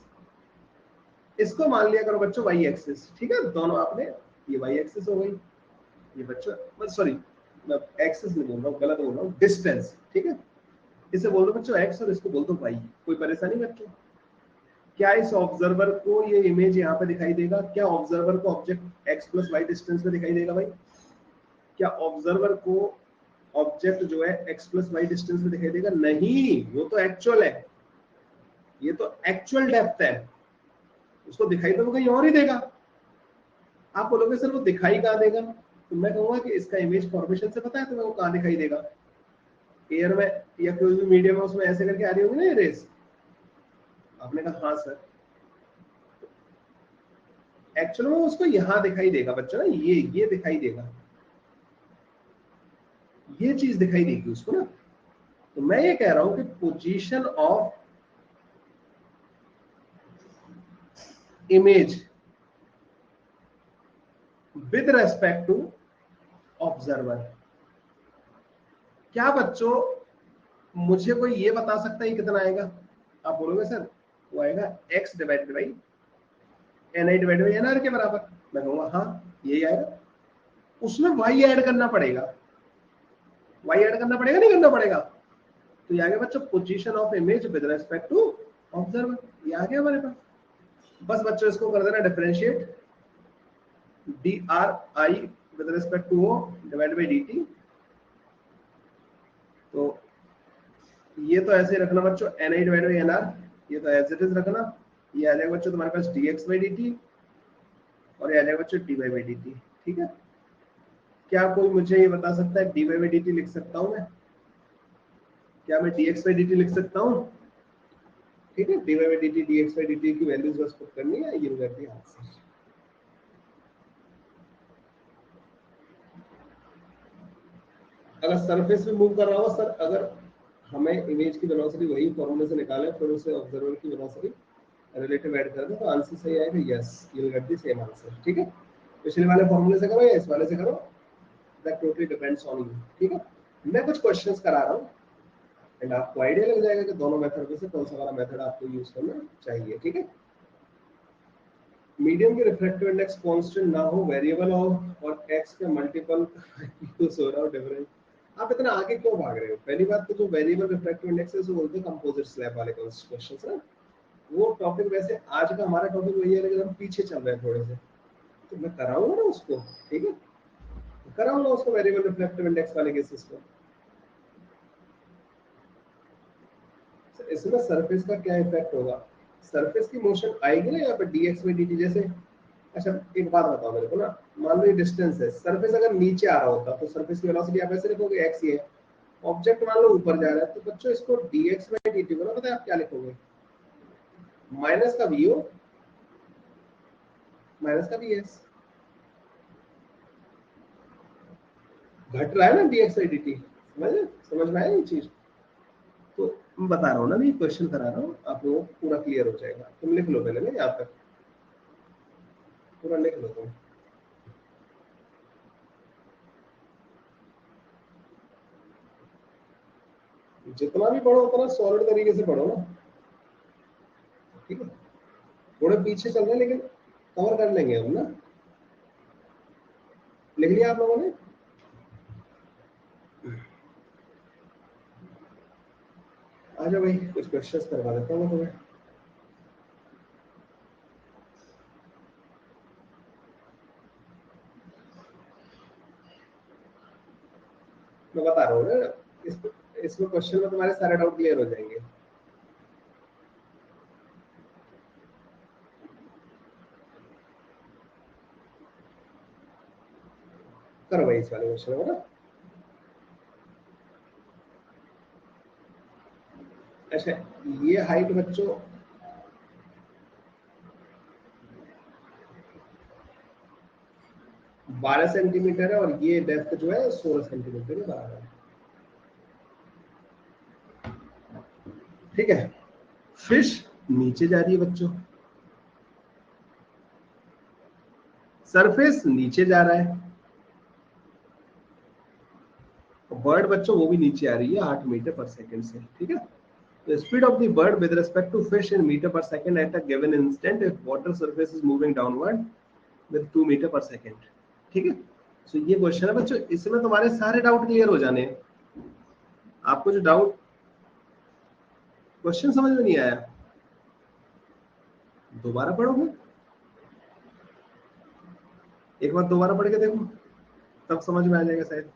इसको मान लिया करो बच्चों वाई एक्सिस, ठीक है। दोनों आपने, ये वाई एक्सिस हो गई, ये बच्चों सॉरी मैं एक्सिस नहीं बोल रहा हूँ, गलत बोल रहा हूँ, डिस्टेंस, ठीक है। इसे बोल दो बच्चों एक्स और इसको बोल दो वाई, कोई परेशानी बच्चों। क्या इस ऑब्जर्वर को ये इमेज यहाँ पे दिखाई देगा, क्या ऑब्जर्वर को object x plus y distance में दिखाई देगा भाई, क्या ऑब्जर्वर को ऑब्जेक्ट जो है एक्स प्लस वाई डिस्टेंस में दिखाई देगा, नहीं, वो तो एक्चुअल है, ये तो एक्चुअल डेप्थ है, उसको दिखाई तो वो कहीं और ही देगा। आप बोलोगे सर वो दिखाई कहाँ देगा, तो मैं कहूंगा कि इसका इमेज फॉर्मेशन से पता है तुम्हें वो कहाँ दिखाई देगा, एयर में या कोई भी मीडियम है उसमें ऐसे करके आ रही होगी ना ये रेस। आपने कहा हाँ सर, एक्चुअल में उसको यहाँ दिखाई देगा बच्चों ना, ये दिखाई देगा, ये चीज दिखाई देगी उसको ना। तो मैं ये कह रहा हूं कि position of image with respect to observer, क्या बच्चों मुझे कोई ये बता सकता है कितना आएगा। आप बोलोगे सर वो आएगा x divided by ni divided by nr के बराबर। मैं कहूंगा हाँ यही आएगा, उसमें y ऐड करना पड़ेगा, y ऐड करना पड़ेगा नहीं करना पड़ेगा। तो ये आ गया बच्चों position of image with respect to observer, ये आ गया हमारे पास। बस बच्चों इसको कर देना differentiate, d r i with respect to o divide by D t. तो ये तो ऐसे ही रखना बच्चों n i divide by N R, ये तो एज इट इज रखना, ये आ जाएगा बच्चों तुम्हारे पास D X by D T और ये आ जाएगा बच्चों D Y by D T, ठीक है। क्या कोई मुझे ये बता सकता है D Y by D T लिख सकता हूं मैं, क्या मैं D X by D T लिख सकता हूँ, ठीक है। D Y by D T D X by D T की वैल्यूज बस पुट करनी है, ये हो जाती है आंसर। अगर सरफेस पे मूव कर रहा हो सर, अगर हमें इमेज की वेलोसिटी वही फॉर्मूले से निकाले फिर उसे ऑब्जर्वर की वेलोसिटी रिलेटिव ऐड कर दे तो आंसर सही आएगा, yes you will get the same answer, ठीक है। पिछले वाले फॉर्मूले से करो या इस वाले से करो, that totally depends on you, ठीक है। मैं कुछ क्वेश्चंस करा रहा हूँ एंड आपको आइडिया लग जाएगा कि दोनों मेथड में से कौन सा वाला मेथड आपको यूज करना चाहिए, ठीक है। मीडियम के रिफ्रैक्टिव इंडेक्स कांस्टेंट ना हो, वेरिएबल हो और एक्स के मल्टीपल यूज हो रहा हो डिफरेंट, आप इतना आगे क्यों भाग रहे हो। पहली बात तो जो वेरिएबल रिफ्रैक्टिव इंडेक्स है उसको बोलते हैं कंपोजिट स्लैब वाले क्वेश्चंस ना। वो टॉपिक वैसे आज का हमारा टॉपिक वही है लेकिन हम पीछे चल रहे हैं थोड़े से, तो मैं कराऊंगा ना उसको, ठीक है, कराऊंगा उसको वेरिएबल रिफ्रैक्टिव इंडेक्स वाले केसेस को। इसमें सरफेस का क्या इफेक्ट होगा, सरफेस की मोशन आएगी ना यहाँ पे dx बाई dt जैसे। अच्छा एक बात बताओ मेरे को ना, मान लो ये डिस्टेंस है, सरफेस अगर नीचे आ रहा होता तो सरफेस की वेलोसिटी आप ऐसे लिखोगे x ये है, ऑब्जेक्ट मान लो ऊपर जा रहा है तो बच्चों इसको dx बाई dt को ना पता है आप क्या लिखोगे, माइनस का vo माइनस का vs, घट रहा है ना dx बाई dt, समझ में आया ये चीज। तो मैं बता रहा हूँ ना, ये क्वेश्चन करा रहा हूँ आप लोगों को पूरा क्लियर हो जाएगा। तुम लिख लो पहले ना यहाँ पर, पूरा लिख लो तुम। जितना भी पढ़ो उतना सॉलिड तरीके से पढ़ो ना, ठीक है। थोड़े पीछे चल रहे हैं लेकिन कवर कर लेंगे हम ना। लिख लिया आप लोगों ने, आ जाओ भाई कुछ क्वेश्चंस करवा देता हूँ तुम्हें। मैं बता रहा हूँ ना, इसमें क्वेश्चन में तुम्हारे सारे डाउट क्लियर हो जाएंगे। करो भाई इस वाले क्वेश्चन को ना। अच्छा, ये हाइट बच्चों 12 सेंटीमीटर है और ये डेप्थ जो है 16 सेंटीमीटर के बराबर है। ठीक है, फिश नीचे जा रही है बच्चों, सरफेस नीचे जा रहा है, बर्ड बच्चों वो भी नीचे आ रही है 8 मीटर पर सेकंड से। ठीक है, the speed of the bird with respect to fish in meter per second at a given instant if water surface is moving downward with 2 meter per second। ठीक है, सो ये क्वेश्चन है बच्चों, इसमें तुम्हारे सारे डाउट क्लियर हो जाने हैं। आपको जो डाउट क्वेश्चन समझ में नहीं आया दोबारा पढ़ोगे, एक बार दोबारा पढ़ के देखो तब समझ में आ जाएगा शायद।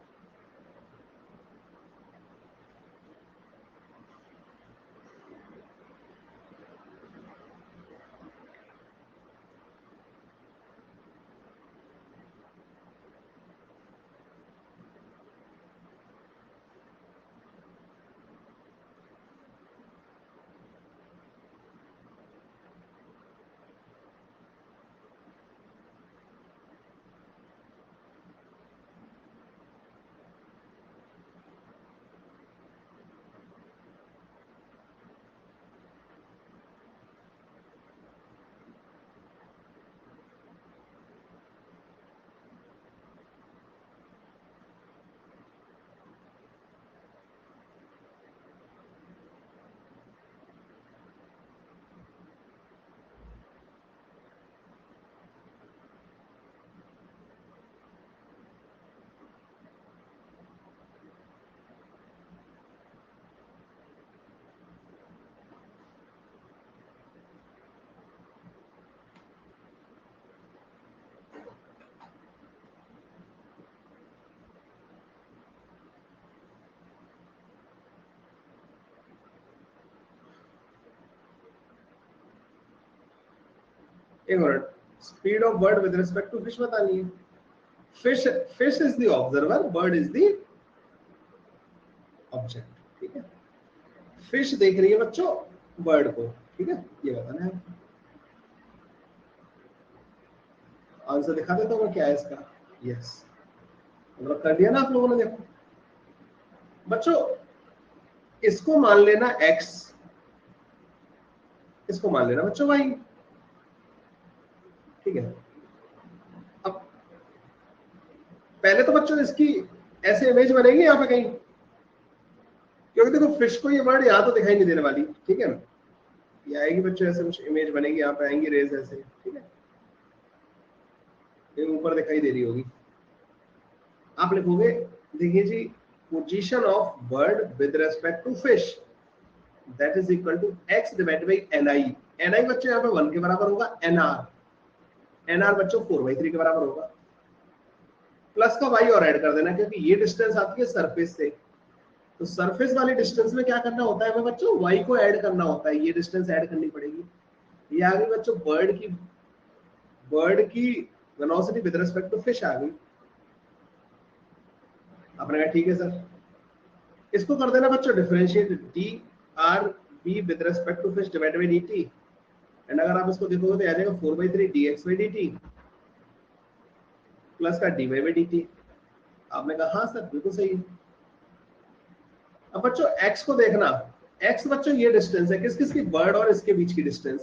एक minute, speed of bird with respect to fish बतानी है। Fish fish is the observer, bird is the object. ठीक है, फिश देख रही है बच्चों बर्ड को। ठीक है, ये बताना है। आंसर दिखा देता हूँ क्या है इसका। यस, मतलब कर दिया ना आप लोगों ने। देखो बच्चों, इसको मान लेना x, इसको मान लेना बच्चों y। ठीक है, अब पहले तो बच्चों इसकी ऐसे इमेज बनेगी यहाँ पे कहीं, क्योंकि देखो फिश को ये वर्ड यहाँ तो दिखाई नहीं देने वाली। ठीक है, ये आएगी बच्चों ऐसे कुछ इमेज बनेगी, यहाँ पे आएंगी रेज ऐसे। ठीक है, ये ऊपर दिखाई दे रही होगी। आप लिखोगे, देखिए जी, position of bird with respect to fish that is equal to x divided by ni। ni बच्चों यहाँ पे 1 के बराबर होगा, nr बच्चों 4/3 के बराबर होगा। प्लस का y और ऐड कर देना, क्योंकि ये डिस्टेंस आती है सरफेस से, तो सरफेस वाली डिस्टेंस में क्या करना होता है हमें बच्चों, y को ऐड करना होता है, ये डिस्टेंस ऐड करनी पड़ेगी। ये आ गई बच्चों बर्ड की velocity with respect to fish आ गई। आपने कहा ठीक है सर, इसको कर देना बच्चों differentiate, d r b with respect to fish divided by dt। And अगर आप इसको देखोगे तो आ जाएगा 4/3 dx by dt प्लस का dy by dt। आपने कहा हाँ सर बिल्कुल सही है। अब बच्चों x को देखना, x बच्चों ये डिस्टेंस है, किस किसकी, बर्ड और इसके बीच की डिस्टेंस।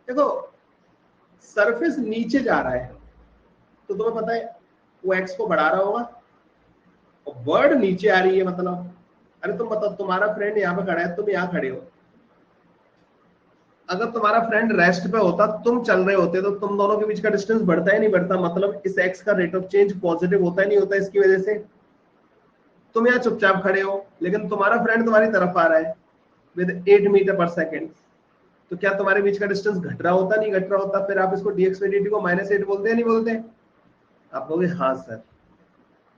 देखो सरफेस नीचे जा रहा है तो तुम्हें पता है वो x को बढ़ा रहा होगा, और बर्ड नीचे आ रही है, मतलब अरे तुम बताओ, तुम्हारा फ्रेंड यहाँ पे खड़ा है, तुम यहाँ खड़े हो, अगर तुम्हारा फ्रेंड रेस्ट पे होता, तुम चल रहे होते, तो तुम दोनों के बीच का डिस्टेंस बढ़ता है नहीं बढ़ता, मतलब इस x का रेट ऑफ चेंज पॉजिटिव होता है नहीं होता इसकी वजह से। तुम यहाँ चुपचाप खड़े हो, लेकिन तुम्हारा फ्रेंड तुम्हारी तरफ आ रहा है विद 8 मीटर पर सेकेंड, तो क्या तुम्हारे बीच का डिस्टेंस घट रहा होता, नहीं घट रहा होता? फिर आप इसको dx by dt को -8 बोलते हैं नहीं बोलते? आप कहोगे हाँ सर,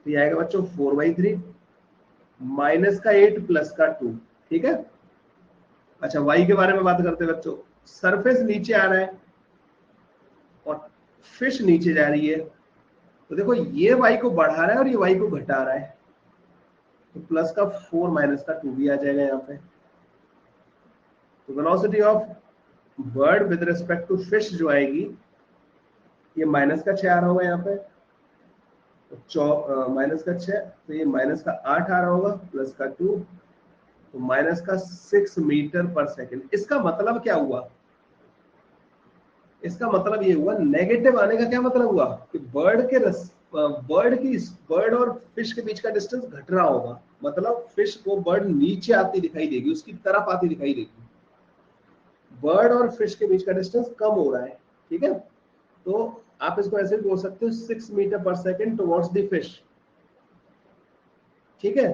तो ये आएगा बच्चों 4/3 माइनस का 8 प्लस का 2। ठीक है, अच्छा y के बारे में बात करते हैं बच्चों। सरफेस नीचे आ रहा है और फिश नीचे जा रही है, तो देखो ये y को बढ़ा रहा है और ये y को घटा रहा है, तो प्लस का 4 माइनस का 2 भी आ जाएगा यहाँ पे। तो velocity of bird with respect to fish जो आएगी, ये माइनस का 6 आ रहा होगा यहाँ पे, तो माइनस का 6, तो ये माइनस का 8 आ रहा होगा, प्लस का 2, तो माइनस का 6 मीटर पर सेकेंड। इसका मतलब क्या हुआ? इसका मतलब ये हुआ, नेगेटिव आने का क्या मतलब हुआ कि बर्ड और फिश के बीच का डिस्टेंस घट रहा होगा, मतलब फिश को बर्ड नीचे आती दिखाई देगी, उसकी तरफ आती दिखाई देगी, बर्ड और फिश के बीच का डिस्टेंस कम हो रहा है। ठीक है, तो आप इसको ऐसे भी बोल सकते हो 6 मीटर पर सेकेंड टुवर्ड्स द फिश। ठीक है,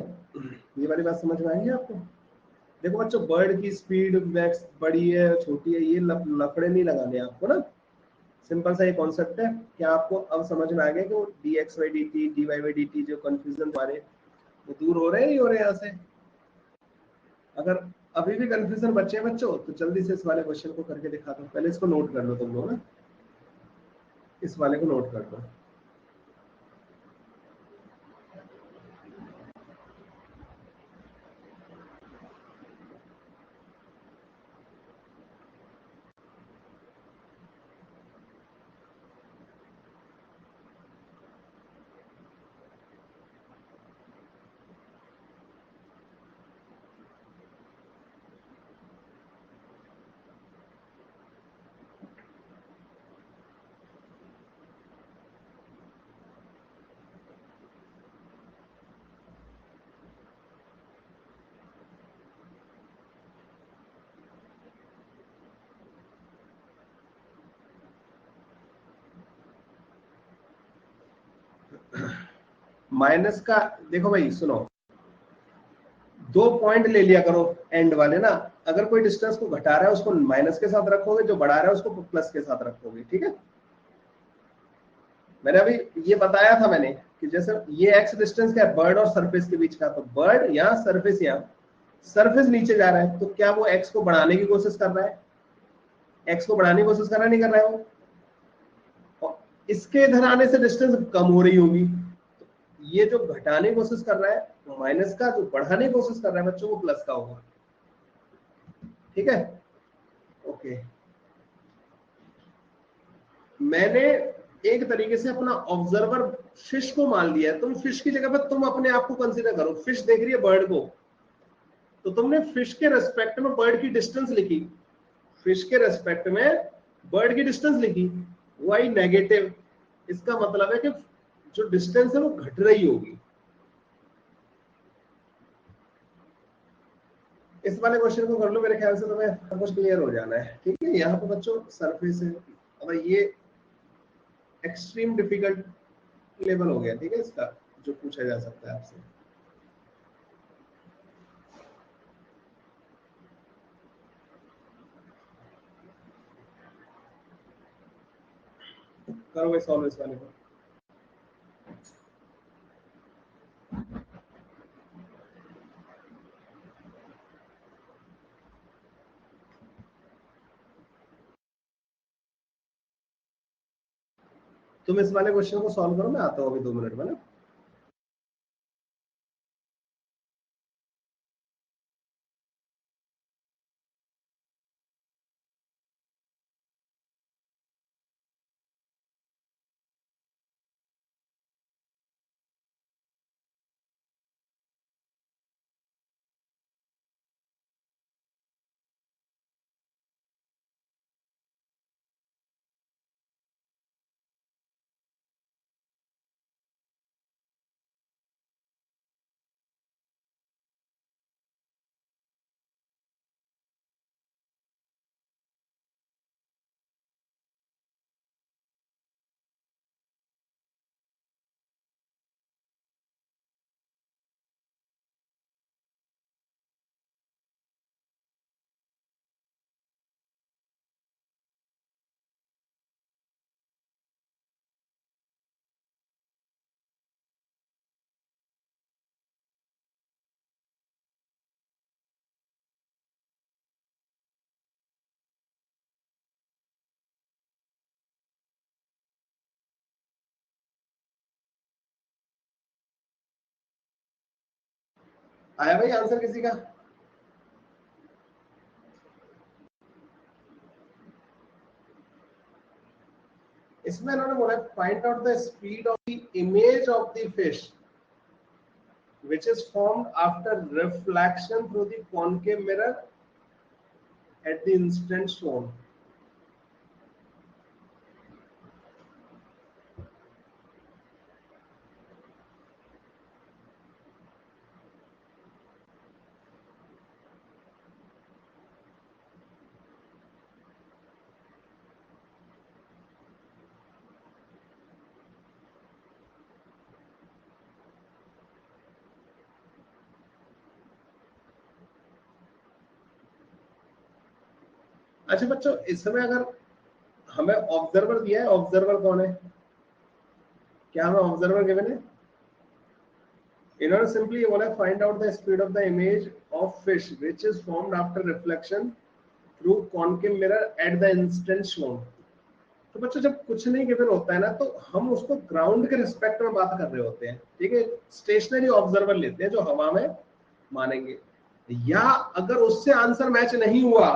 ये वाली बात समझ में आई है आपको? देखो बच्चों, बर्ड की स्पीड मैक्स बड़ी है छोटी है, ये लफड़े नहीं लगाने आपको ना, सिंपल सा ये कॉन्सेप्ट है। क्या आपको अब समझ में आ गया कि वो dx/dt dy/dt जो कंफ्यूजन हमारे वो दूर हो रहे हैं, हो रहे हैं यहाँ से? अगर अभी भी कंफ्यूजन बचे हैं बच्चों, तो जल्दी से इस वाले क्वेश्चन को करके दिखा दो। पहले इसको नोट कर लो तुम लोग ना, इस वाले को नोट कर दो। माइनस का देखो भाई, सुनो, 2 पॉइंट ले लिया करो एंड वाले ना। अगर कोई डिस्टेंस को घटा रहा है उसको माइनस के साथ रखोगे, जो बढ़ा रहा है उसको प्लस के साथ रखोगे। ठीक है, मैंने अभी ये बताया था मैंने कि जैसे ये एक्स डिस्टेंस क्या है, बर्ड और सरफेस के बीच का, तो बर्ड यहाँ, सरफेस यहाँ, सरफेस नीचे जा रहा है, तो क्या वो एक्स को बढ़ाने की कोशिश कर रहा है? एक्स को बढ़ाने की कोशिश कर रहा है, नहीं कर रहा है वो? और इसके इधर आने से डिस्टेंस कम हो रही होगी, तो ये जो घटाने की कोशिश कर रहा है माइनस का, जो बढ़ाने की कोशिश कर रहा है बच्चों वो प्लस का होगा। ठीक है, ओके। मैंने एक तरीके से अपना ऑब्जर्वर फिश को मान लिया है, तुम फिश की जगह पर तुम अपने आप को कंसीडर करो। फिश देख रही है बर्ड को, तो तुमने फिश के रेस्पेक्ट में बर्ड की डिस्टेंस लिखी, फिश के रेस्पेक्ट में बर्ड की डिस्टेंस लिखी, वो आई नेगेटिव। इसका मतलब है कि जो डिस्टेंस है वो घट रही होगी। इस वाले क्वेश्चन को कर लो, मेरे ख्याल से तुम्हें सब कुछ क्लियर हो जाना है। ठीक है, यहाँ पे बच्चों सरफेस है, अब ये एक्सट्रीम डिफिकल्ट लेवल हो गया। ठीक है, इसका जो पूछा जा सकता है आपसे। करो भाई सॉल्व इस वाले को। तुम इस वाले क्वेश्चन को सॉल्व करो, मैं आता हूँ अभी 2 मिनट में ना। आया भाई आंसर किसी का? इसमें इन्होंने बोला find out the speed of the image of the fish which is formed after reflection through the concave mirror at the instant shown. अच्छा बच्चों, इसमें अगर हमें ऑब्जर्वर दिया है, ऑब्जर्वर कौन है? क्या हमें ऑब्जर्वर गिवन है? इन्होंने सिंपली ये बोला find out the speed of the image of fish which is formed after reflection through concave mirror at the instant shown. तो बच्चों जब कुछ नहीं गिवन होता है ना, तो हम उसको ग्राउंड के रिस्पेक्ट में बात कर रहे होते हैं, ठीक है। स्टेशनरी ऑब्जर्वर लेते हैं जो हवा में मानेंगे, या अगर उससे आंसर मैच नहीं हुआ,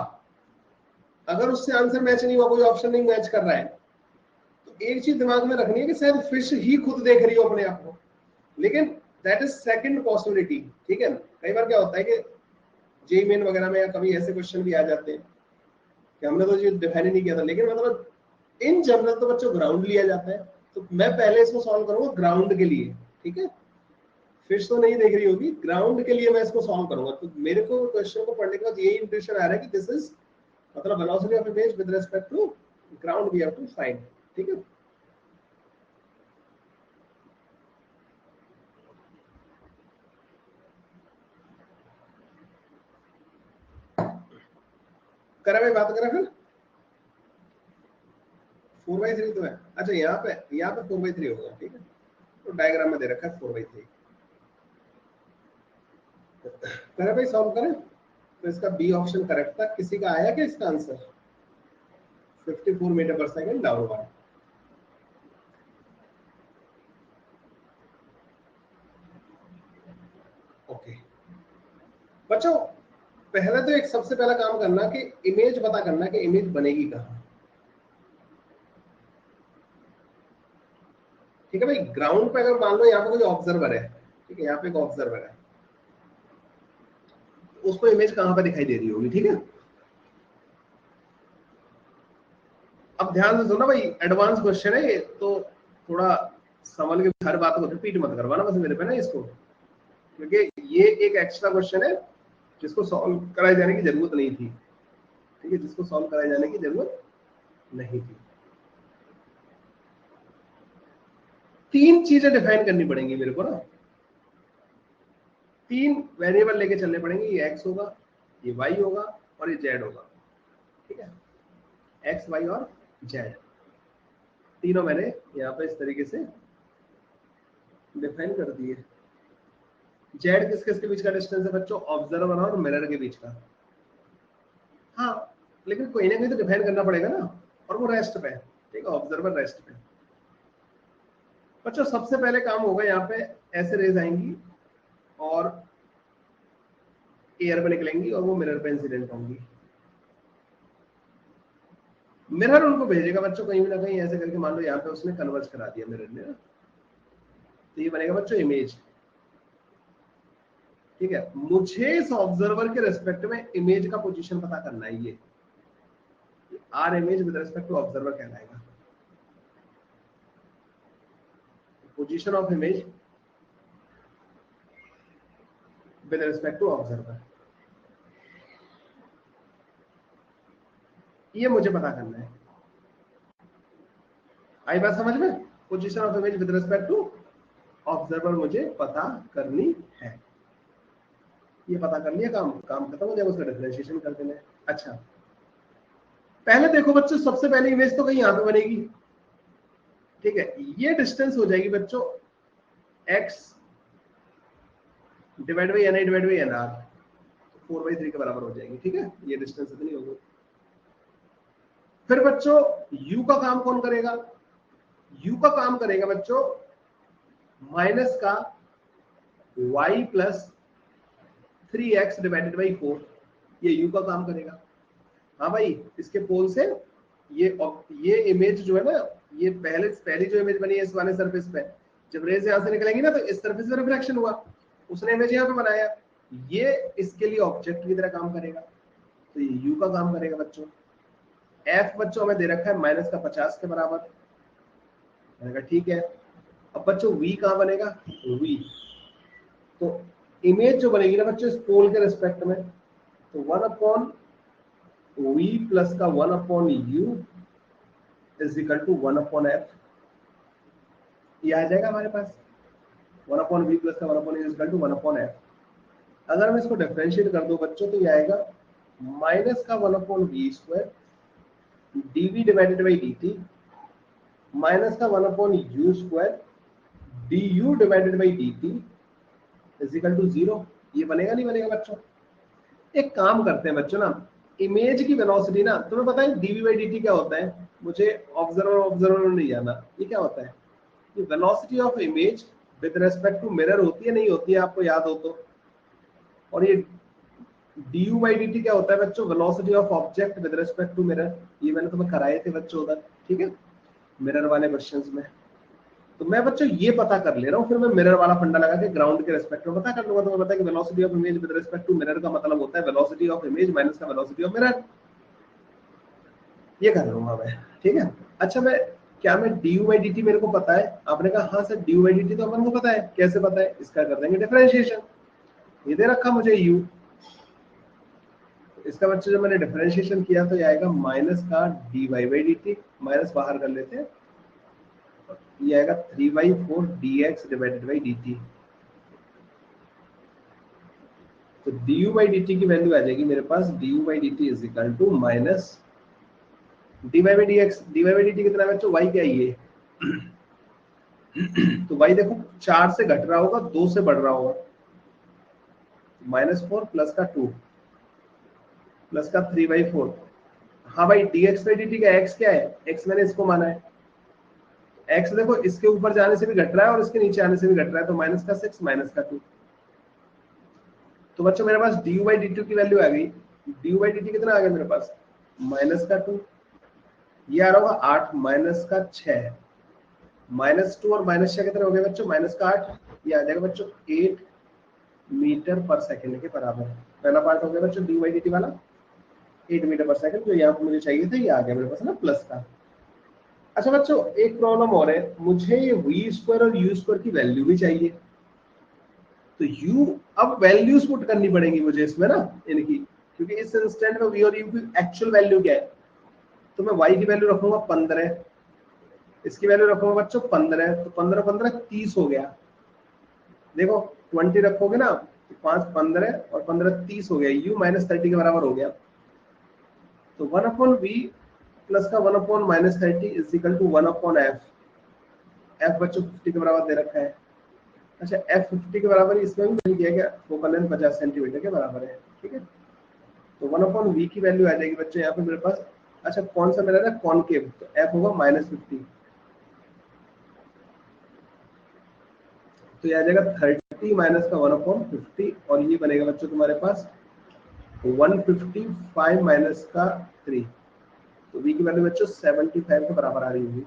अगर उससे आंसर मैच नहीं हुआ, कोई ऑप्शन नहीं मैच कर रहा है, तो एक चीज दिमाग में रखनी है कि शायद फिश ही खुद देख रही हो अपने आप को, लेकिन दैट इज सेकंड पॉसिबिलिटी, ठीक है। कई बार क्या होता है कि जेईई मेन वगैरह में या कभी ऐसे क्वेश्चन भी आ जाते हैं कि हमने तो ये डिफाइन ही नहीं किया था, लेकिन मतलब इन जनरल तो बच्चों ग्राउंड लिया जाता है। तो मैं पहले इसको सॉल्व करूंगा ग्राउंड के लिए, ठीक है। फिश तो नहीं देख रही होगी, ग्राउंड के लिए मैं इसको सॉल्व करूंगा। तो मेरे को क्वेश्चन को पढ़ने के बाद यही इंप्रेशन आ रहा है कि दिस इज मतलब velocity of image with respect to ground we have to find, ठीक है। करा भाई बात करा फिर 4/3 तो है। अच्छा यहाँ पे 4/3 होगा, ठीक है। तो डायग्राम में दे रखा है 4/3। करें भाई, सॉल्व करें। तो इसका बी ऑप्शन करेक्ट था। किसी का आया क्या इसका आंसर? 54 मीटर पर सेकंड डाउनवर्ड। ओके बच्चों, पहले तो एक सबसे पहला काम करना कि इमेज पता करना कि इमेज बनेगी कहाँ, ठीक है भाई। ग्राउंड पे अगर मान लो यहाँ पे कोई ऑब्जर्वर है, ठीक है, यहाँ पे एक ऑब्जर्वर है, उसको इमेज कहाँ पे दिखाई दे रही होगी, ठीक है। अब ध्यान से सुनना भाई, एडवांस क्वेश्चन है ये, तो थोड़ा समझ के हर बात को रिपीट मत करवाना बस मेरे पे ना इसको, क्योंकि ये एक एक्स्ट्रा क्वेश्चन है जिसको सॉल्व कराए जाने की जरूरत नहीं थी, ठीक है, जिसको सॉल्व कराए जाने की जरूरत नहीं थी। तीन चीजें डिफाइन करनी पड़ेंगी मेरे को ना, तीन वेरिएबल लेके चलने पड़ेंगे। ये एक्स होगा, ये वाई होगा और ये जेड होगा, ठीक है। एक्स वाई और जेड तीनों मैंने यहाँ पे इस तरीके से डिफाइन कर दिए। जेड किस किस के बीच का डिस्टेंस है बच्चों? ऑब्जर्वर और मिरर के बीच का। हाँ, लेकिन कोई ना कोई तो डिफाइन करना पड़ेगा ना, और वो रेस्ट पे है, ठीक है, ऑब्जर्वर रेस्ट पे। बच्चों सबसे पहले काम होगा, यहाँ पे ऐसे रेज आएंगी और एयर पे निकलेंगी और वो मिरर पे इंसिडेंट होंगी। मिरर उनको भेजेगा बच्चों कहीं ना कहीं ऐसे करके, मान लो यहाँ पे उसने कन्वर्ज करा दिया मिरर ने, तो ये बनेगा बच्चों इमेज, ठीक है। मुझे इस ऑब्जर्वर के रेस्पेक्ट में इमेज का पोजीशन पता करना है, ये R image with respect to observer कहलाएगा। Position of image with respect to observer, ये मुझे पता करना है। आई बात समझ में? Position of image with respect to observer मुझे पता करनी है। ये पता कर लिया, काम खत्म हो जाएगा, उसका डिफरेंशिएशन कर देना है। अच्छा पहले देखो बच्चों, सबसे पहले इमेज तो कहीं यहाँ पे बनेगी, ठीक है। ये डिस्टेंस हो जाएगी बच्चों x divide by N i divide by N r, 4/3 के बराबर हो जाएगी, ठीक है। ये डिस्टेंस इतनी होगी। फिर बच्चों u का काम कौन करेगा? u का काम करेगा बच्चों माइनस का y plus 3x divided by 4, ये u का काम करेगा। हाँ भाई, इसके पोल से ये इमेज जो है ना, ये पहली जो इमेज बनी है इस वाले सरफेस पे, जब रेज यहाँ से निकलेंगी ना तो इस सरफेस पे रिफ्लेक्शन हुआ, उसने इमेज यहाँ पे बनाया, ये इसके लिए ऑब्जेक्ट की तरह काम करेगा, तो ये u का काम करेगा बच्चों। f बच्चों हमें दे रखा है -50 के बराबर, मैंने कहा ठीक है। अब बच्चों v कहाँ बनेगा, v, तो इमेज जो बनेगी ना बच्चों इस पोल के रिस्पेक्ट में, तो 1/v प्लस का 1/u is equal to 1/f, ये आ जाएगा हमारे पास 1/v प्लस का 1/u is equal to 1/f। अगर मैं इसको डिफरेंशिएट कर दूं बच्चों तो ये आएगा माइनस का 1/v square dv divided by dt minus का 1/u square du divided by dt is equal to 0। ये बनेगा नहीं बनेगा बच्चों? एक काम करते हैं बच्चों ना, इमेज की वेलोसिटी ना, तुम्हें पता है dv बाई dt क्या होता है? मुझे ऑब्जर्वर नहीं जाना, ये क्या होता है? ये velocity of image with respect to mirror होती है, नहीं होती है, आपको याद हो तो? और ये du बाई dt क्या होता है बच्चों? Velocity of object with respect to mirror. ये मैंने तुम्हें कराए थे बच्चों उधर, ठीक है, मिरर वाले क्वेश्चंस में। तो मैं बच्चों ये पता कर ले रहा हूँ, फिर मैं मिरर वाला फंडा लगा के ग्राउंड के रिस्पेक्ट में पता कर लूंगा। तो मैं पता है कि velocity of image with respect to mirror का मतलब होता है वेलोसिटी ऑफ इमेज माइनस का वेलोसिटी ऑफ मिरर, ये कर लूंगा मैं, ठीक है। अच्छा, मैं क्या मैं du बाई dt मेरे को पता है? आपने कहा हाँ सर du बाई dt तो अपन को पता है, कैसे पता है? इसका कर देंगे डिफरेंशिएशन, ये दे रखा मुझे u, इसका बच्चे जब मैंने डिफरेंशिएशन किया तो ये आएगा माइनस का dy बाई dt, माइनस बाहर कर लेते हैं, ये आएगा 3/4 dx डिवाइडेड बाई dt। तो du बाई dt की वैल्यू आ जाएगी मेरे पास du by dt is equal to minus dy by dx। dy by dt कितना है बच्चों? y क्या है ये? तो y देखो 4 से घट रहा होगा, 2 से बढ़ रहा होगा, -4 प्लस का 2 प्लस का 3/4। हाँ भाई, dx बाई dt का x क्या है? x मैंने इसको माना है, x देखो इसके ऊपर जाने से भी घट रहा है और इसके नीचे आने से भी घट रहा है, तो -6 माइनस का 2। तो बच्चों मेरे पास du बाई dt की वैल्यू आ गई। du बाई dt कितना आ गया मेरे पास? -2, ये आ रहा होगा 8 माइनस का 6, -2 और -6 कितने हो गए बच्चों? -8, ये आ जाएगा बच्चों 8 मीटर पर सेकंड के बराबर। पहला पार्ट हो गया बच्चों dy बाई dt वाला, 8 मीटर पर सेकंड, जो यहाँ पे मुझे चाहिए था ये आ गया मेरे पास ना प्लस का। अच्छा बच्चों, एक प्रॉब्लम और है, मुझे ये v स्क्वायर और u स्क्वायर की वैल्यू भी चाहिए, तो u अब वैल्यूज पुट करनी पड़ेगी मुझे इसमें ना इनकी, क्योंकि इस इंस्टेंट में v और u की एक्चुअल वैल्यू क्या है। तो मैं y की वैल्यू रखूंगा 15, इसकी वैल्यू रखूंगा बच्चों 15, तो 15 15 30 हो गया। देखो 20 रखोगे ना तो 5 15 और 15 30 हो गया, u -30 के बराबर हो गया। तो 1/v प्लस का 1/-30 is equal to 1/f। f बच्चों 50 के बराबर दे रखा है। अच्छा, f 50 के बराबर इसमें भी मिल गया क्या? फोकल लेंथ 50 सेंटीमीटर के बराबर है, ठीक है। तो 1/v की वैल्यू आ जाएगी बच्चों यहाँ पे मेरे पास। अच्छा, कौन सा मिला है? कॉनकेव, तो f होगा -50, तो ये आ जाएगा 30 माइनस का 1/50, और ये बनेगा बच्चों तुम्हारे पास 155 माइनस का 3। तो v की वैल्यू बच्चों 75 के बराबर आ रही होगी।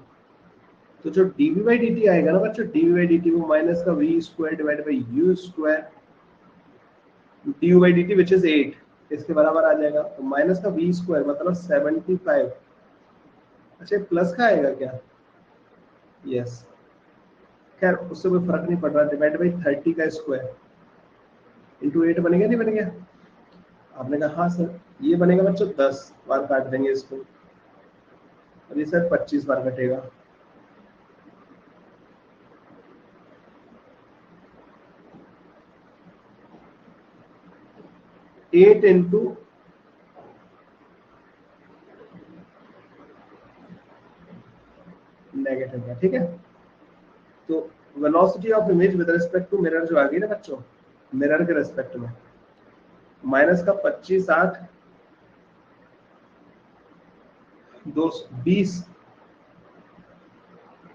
तो जो dv बाई dt आएगा ना बच्चों, dv बाई dt वो माइनस का v square divided by u square du by dt which is 8, इसके बराबर आ जाएगा। तो माइनस का v स्क्वायर मतलब 75। अच्छा, प्लस का आएगा क्या? यस, खैर उससे कोई फर्क नहीं पड़ रहा, डिवाइड बाई 30 का स्क्वायर इंटू 8 बनेगा, नहीं बनेगा? आपने कहा हाँ सर। ये बनेगा बच्चों 10 बार काट देंगे इसको, और ये सर 25 बार कटेगा। एट इंटू नेगेटिव का, ठीक है। तो velocity of image with respect to mirror जो आ गई ना बच्चों, मिरर के रिस्पेक्ट में, माइनस का 25 8 220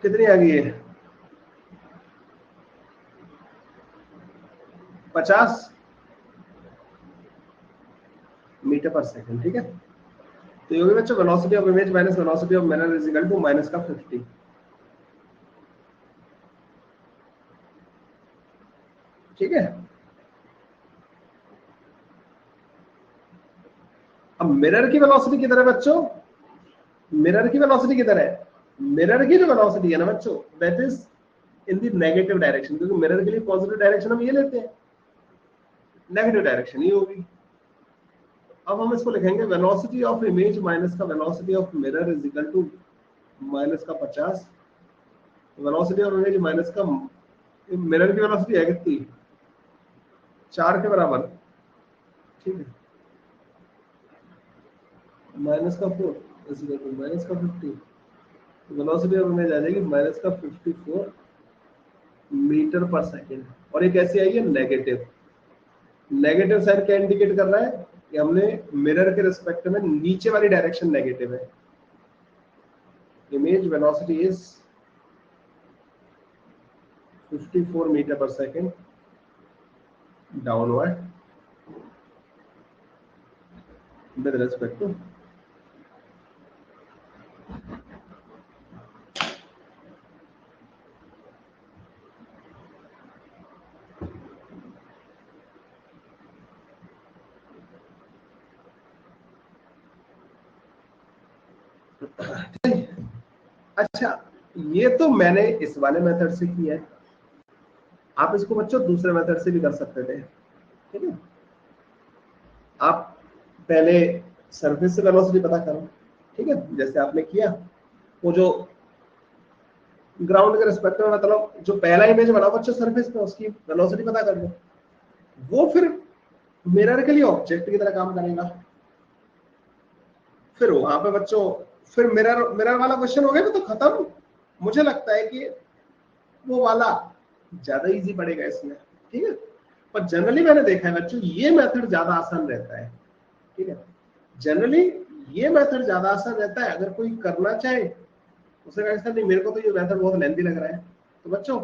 कितनी आ गई है? 50, मीटर पर सेकंड। ठीक है, तो ये होगी बच्चों velocity of image minus velocity of mirror is equal to minus का 50। ठीक है, अब मिरर की वेलोसिटी किधर है बच्चों? मिरर की वेलोसिटी किधर है? मिरर की जो वेलोसिटी है ना बच्चों, that is in the negative direction, क्योंकि मिरर के लिए पॉजिटिव डायरेक्शन हम ये लेते हैं, नेगेटिव डायरेक्शन ही होगी। अब हम इसको लिखेंगे वेलोसिटी ऑफ इमेज माइनस का velocity of mirror is equal to minus का 50। वेलोसिटी ऑफ इमेज माइनस का मिरर की वेलोसिटी है कितनी? 4 के बराबर। ठीक है, माइनस का 4 इज इक्वल टू माइनस का 50। वेलोसिटी ऑफ इमेज आ जाएगी माइनस का 54 मीटर पर सेकेंड। और ये कैसे आई है? नेगेटिव। नेगेटिव साइन क्या इंडिकेट कर रहा है कि हमने मिरर के रिस्पेक्ट में नीचे वाली डायरेक्शन नेगेटिव है। इमेज वेलोसिटी इज 54 मीटर पर second downward with respect to अच्छा, ये तो मैंने इस वाले मेथड से किया है, आप इसको बच्चों दूसरे मेथड से भी कर सकते थे। ठीक है, आप पहले सरफेस से वेलोसिटी पता करो। ठीक है, जैसे आपने किया वो जो ग्राउंड के रिस्पेक्ट में, मतलब जो पहला इमेज बना बच्चों सरफेस पे, उसकी वेलोसिटी पता कर लो। वो फिर मिरर के लिए ऑब्जेक्ट की तरह काम करेगा। फिर वहां पे बच्चों फिर मिरर मिरर वाला क्वेश्चन हो गया ना, तो खत्म। मुझे लगता है कि वो वाला ज्यादा इजी पड़ेगा इसमें। ठीक है, पर जनरली मैंने देखा है बच्चों ये मेथड ज्यादा आसान रहता है। ठीक है, जनरली ये मेथड ज्यादा आसान रहता है। अगर कोई करना चाहे, उसे कहा नहीं मेरे को तो ये मेथड बहुत लेंथी लग रहा है, तो बच्चों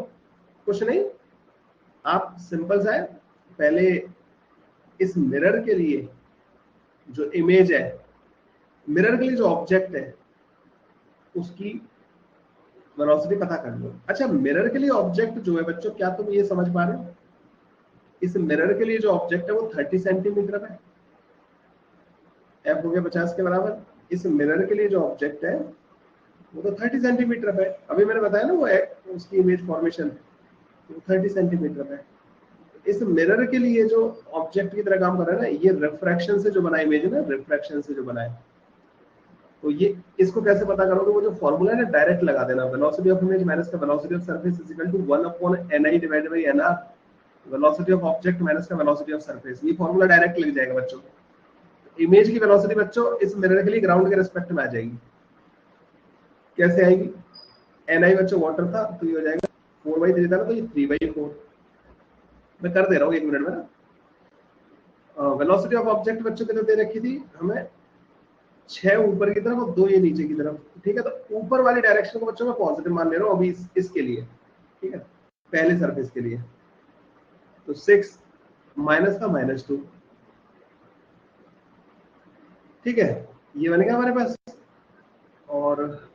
कुछ नहीं, आप सिंपल सा है, पहले इस मिरर के लिए जो इमेज है, मिरर के लिए जो ऑब्जेक्ट है, उसकी वेलोसिटी पता कर लो। अच्छा, मिरर के लिए ऑब्जेक्ट जो है बच्चों, क्या तुम ये समझ पा रहे हो? इस मिरर के लिए जो ऑब्जेक्ट है वो 30 सेंटीमीटर है, एफ हो गया 50 के बराबर। इस मिरर के लिए जो ऑब्जेक्ट है वो तो 30 सेंटीमीटर है। अभी मैंने बताया ना वो उसकी इमेज फॉर्मेशन, तो 30 सेंटीमीटर है। इस मिरर के लिए जो ऑब्जेक्ट की तरह काम कर रहा है ना, ये रिफ्रैक्शन से जो बना इमेज है ना, रिफ्रैक्शन से जो बना है, तो ये इसको कैसे पता करोगे? वो जो फॉर्मूला है ना, डायरेक्ट लगा देना, वेलोसिटी ऑफ इमेज माइनस का velocity of surface is equal to 1/ni divided by nr, velocity of object minus का वेलोसिटी ऑफ सरफेस। ये फॉर्मूला डायरेक्ट लिख जाएगा बच्चों। इमेज की वेलोसिटी बच्चों इस मिरर के लिए ग्राउंड के रिस्पेक्ट में आ जाएगी। कैसे आएगी? ni बच्चों वाटर था, तो ये हो जाएगा 4/3 था ना, तो ये 3/4। मैं कर दे रहा हूँ 1 मिनट में ना। वेलोसिटी ऑफ ऑब्जेक्ट बच्चों कितने दे रखी थी हमें? 6 ऊपर की तरफ और 2 ये नीचे की तरफ। ठीक है, तो ऊपर वाली डायरेक्शन को बच्चों मैं पॉजिटिव मान ले रहा हूँ अभी इसके लिए। ठीक है, पहले सरफेस के लिए तो 6 माइनस का -2। ठीक है, ये बनेगा हमारे पास, और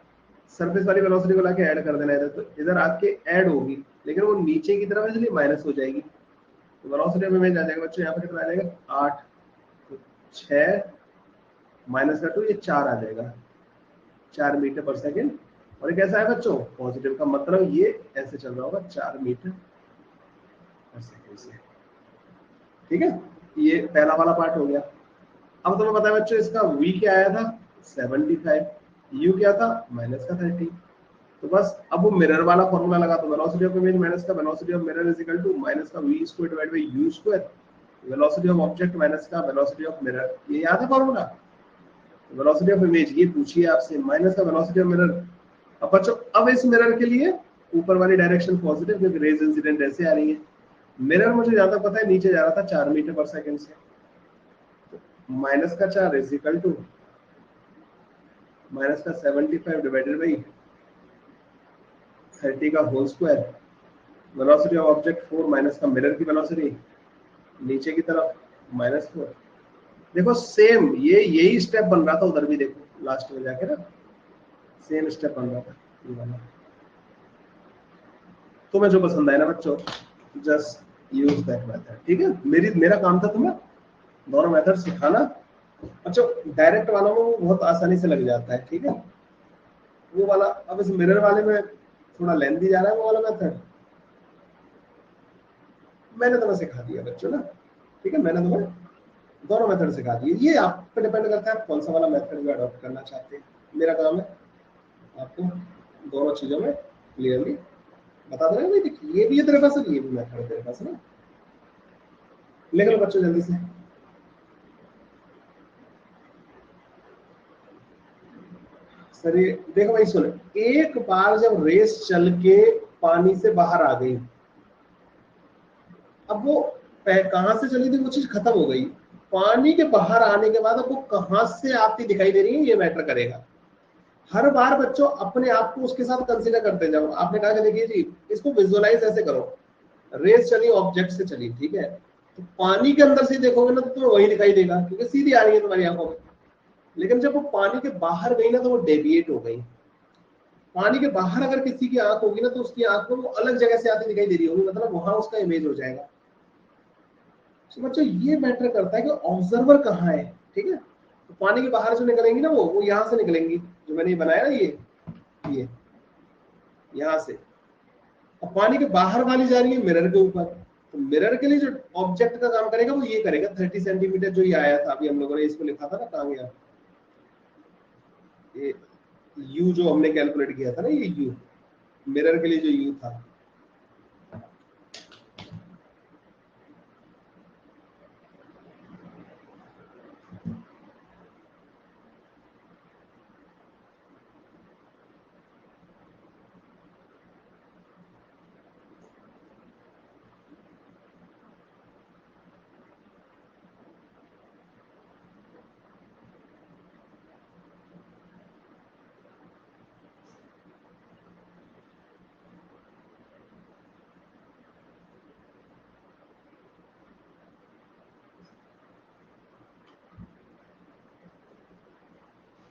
सरफेस वाली वेलोसिटी को लाके ऐड कर देना इधर, तो इधर आके ऐड होगी, लेकिन वो नीचे की तरफ इसलिए माइनस हो जाएगी। तो वेलोसिटी ऑफ इमेज आ जाएगा बच्चों, यहाँ पे कितना आ जाएगा? 8, तो 6 माइनस का 2, ये 4 आ जाएगा, 4 मीटर पर सेकेंड। और ये कैसा है बच्चों? पॉजिटिव का मतलब ये ऐसे चल रहा होगा 4 मीटर पर सेकेंड से। ठीक है, ये पहला वाला पार्ट हो गया। अब तुम्हें पता है बच्चों इसका v क्या आया था? 75, u क्या था? माइनस का 30। तो बस अब वो मिरर वाला फॉर्मूला लगा, तो वेलोसिटी ऑफ इमेज माइनस का velocity of mirror is equal to minus का v square divide by u square, velocity of object minus का वेलोसिटी ऑफ मिरर। ये याद है फॉर्मूला? वेलोसिटी ऑफ इमेज ये पूछिए आपसे, माइनस का वेलोसिटी ऑफ मिरर। अब बच्चों अब इस मिरर के लिए ऊपर वाली डायरेक्शन पॉजिटिव, क्योंकि रेज इंसिडेंट ऐसे आ रही है। मिरर मुझे ज्यादा पता है नीचे जा रहा था 4 मीटर पर सेकंड से, माइनस का 4 इज इक्वल टू माइनस का 75 डिवाइडेड बाई 30 का whole square, velocity of object 4 minus का मिरर की वेलोसिटी नीचे की तरफ -4, देखो सेम यही स्टेप बन रहा था उधर भी, देखो लास्ट में जाके ना सेम स्टेप बन रहा था ये वाला। तुम्हें जो पसंद आए ना बच्चों, जस्ट यूज दैट मेथड, ठीक है। मेरा काम था तुम्हें दोनों मेथड सिखाना। अच्छा, डायरेक्ट वालों में वो बहुत आसानी से लग जाता है, ठीक है। वो वाला अब इस मिरर वाले में थोड़ा लेंथी जा रहा है वो वाला मेथड, मैंने तुम्हें सिखा दिया बच्चों ना, ठीक है। मैंने तुम्हें दोनों मेथड सिखा दिए। ये आप पे डिपेंड करता है कौन सा वाला मेथड भी अडॉप्ट करना चाहते हैं। मेरा काम है आपको दोनों चीजों में क्लियरली बता देना। भाई देखिए ये भी है तेरे पास, ये भी मेथड है तेरे पास ना। लिख लो बच्चों जल्दी से। सर ये देखो भाई सुनो, एक बार जब रेस चल के पानी से बाहर आ गई, अब वो कहां से चली थी वो चीज खत्म हो गई। पानी के बाहर आने के बाद अब वो कहां से आती दिखाई दे रही है ये मैटर करेगा। हर बार बच्चों अपने आप को उसके साथ कंसीडर करते जाओ। आपने कहा कि देखिए जी इसको विजुअलाइज ऐसे करो, रेस चली ऑब्जेक्ट से चली, ठीक है। तो पानी के अंदर से देखोगे ना तो तुम्हें वही दिखाई देगा क्योंकि सीधी आ रही है तुम्हारी आंखों में। लेकिन जब वो पानी के बाहर गई ना तो वो डेविएट हो गई। पानी के बाहर अगर किसी की आंख होगी ना तो उसकी आंख में वो अलग जगह से आती दिखाई दे रही होगी, मतलब वहां उसका इमेज हो जाएगा। तो बच्चों ये मैटर करता है कि ऑब्जर्वर कहाँ है, ठीक है। तो पानी के बाहर जो निकलेंगी ना वो यहाँ से निकलेंगी, जो मैंने ये बनाया ना ये यहाँ से। और पानी के बाहर वाली जा रही है मिरर के ऊपर। तो मिरर के लिए जो ऑब्जेक्ट का काम करेगा वो ये करेगा 30 सेंटीमीटर, जो ये आया था अभी हम लोगों ने इसको लिखा था ना, कहाँ गया ये यू जो हमने कैलकुलेट किया था ना, ये यू मिरर के लिए जो यू था।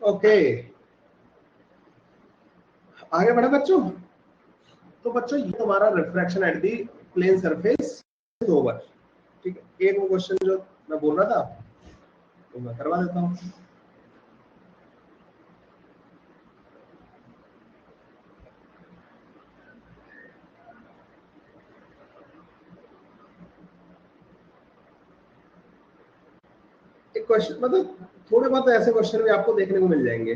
ओके आगे बढ़े बच्चों। तो बच्चों ये हमारा refraction at the plane surface is over, ठीक है। एक वो क्वेश्चन जो मैं बोल रहा था तो मैं करवा देता हूँ। एक क्वेश्चन मतलब थोड़े बहुत ऐसे क्वेश्चन भी आपको देखने को मिल जाएंगे।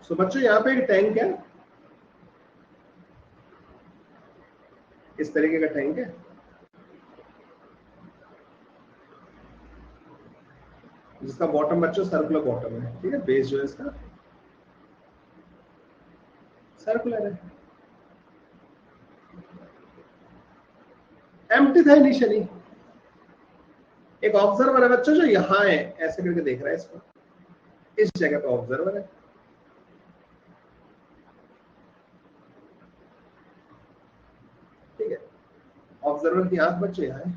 सो बच्चों यहाँ पे एक टैंक है, इस तरीके का टैंक है, जिसका बॉटम बच्चों सर्कुलर बॉटम है, ठीक है। बेस जो है इसका सर्कुलर है। एम्प्टी था इनिशियली। एक ऑब्जर्वर है बच्चों जो यहाँ है, ऐसे करके देख रहा है इसको, इस जगह पे ऑब्जर्वर है, ठीक है। ऑब्जर्वर की आंख बच्चों यहाँ है।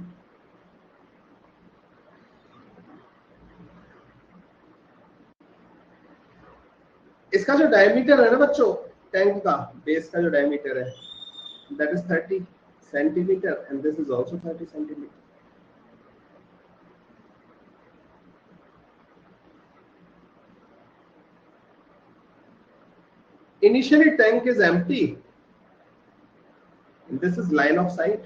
इसका जो डायमीटर है ना बच्चों टैंक का, बेस का जो डायमीटर है that is 30 centimetre and this is also 30 centimetre. Initially tank is empty and this is line of sight.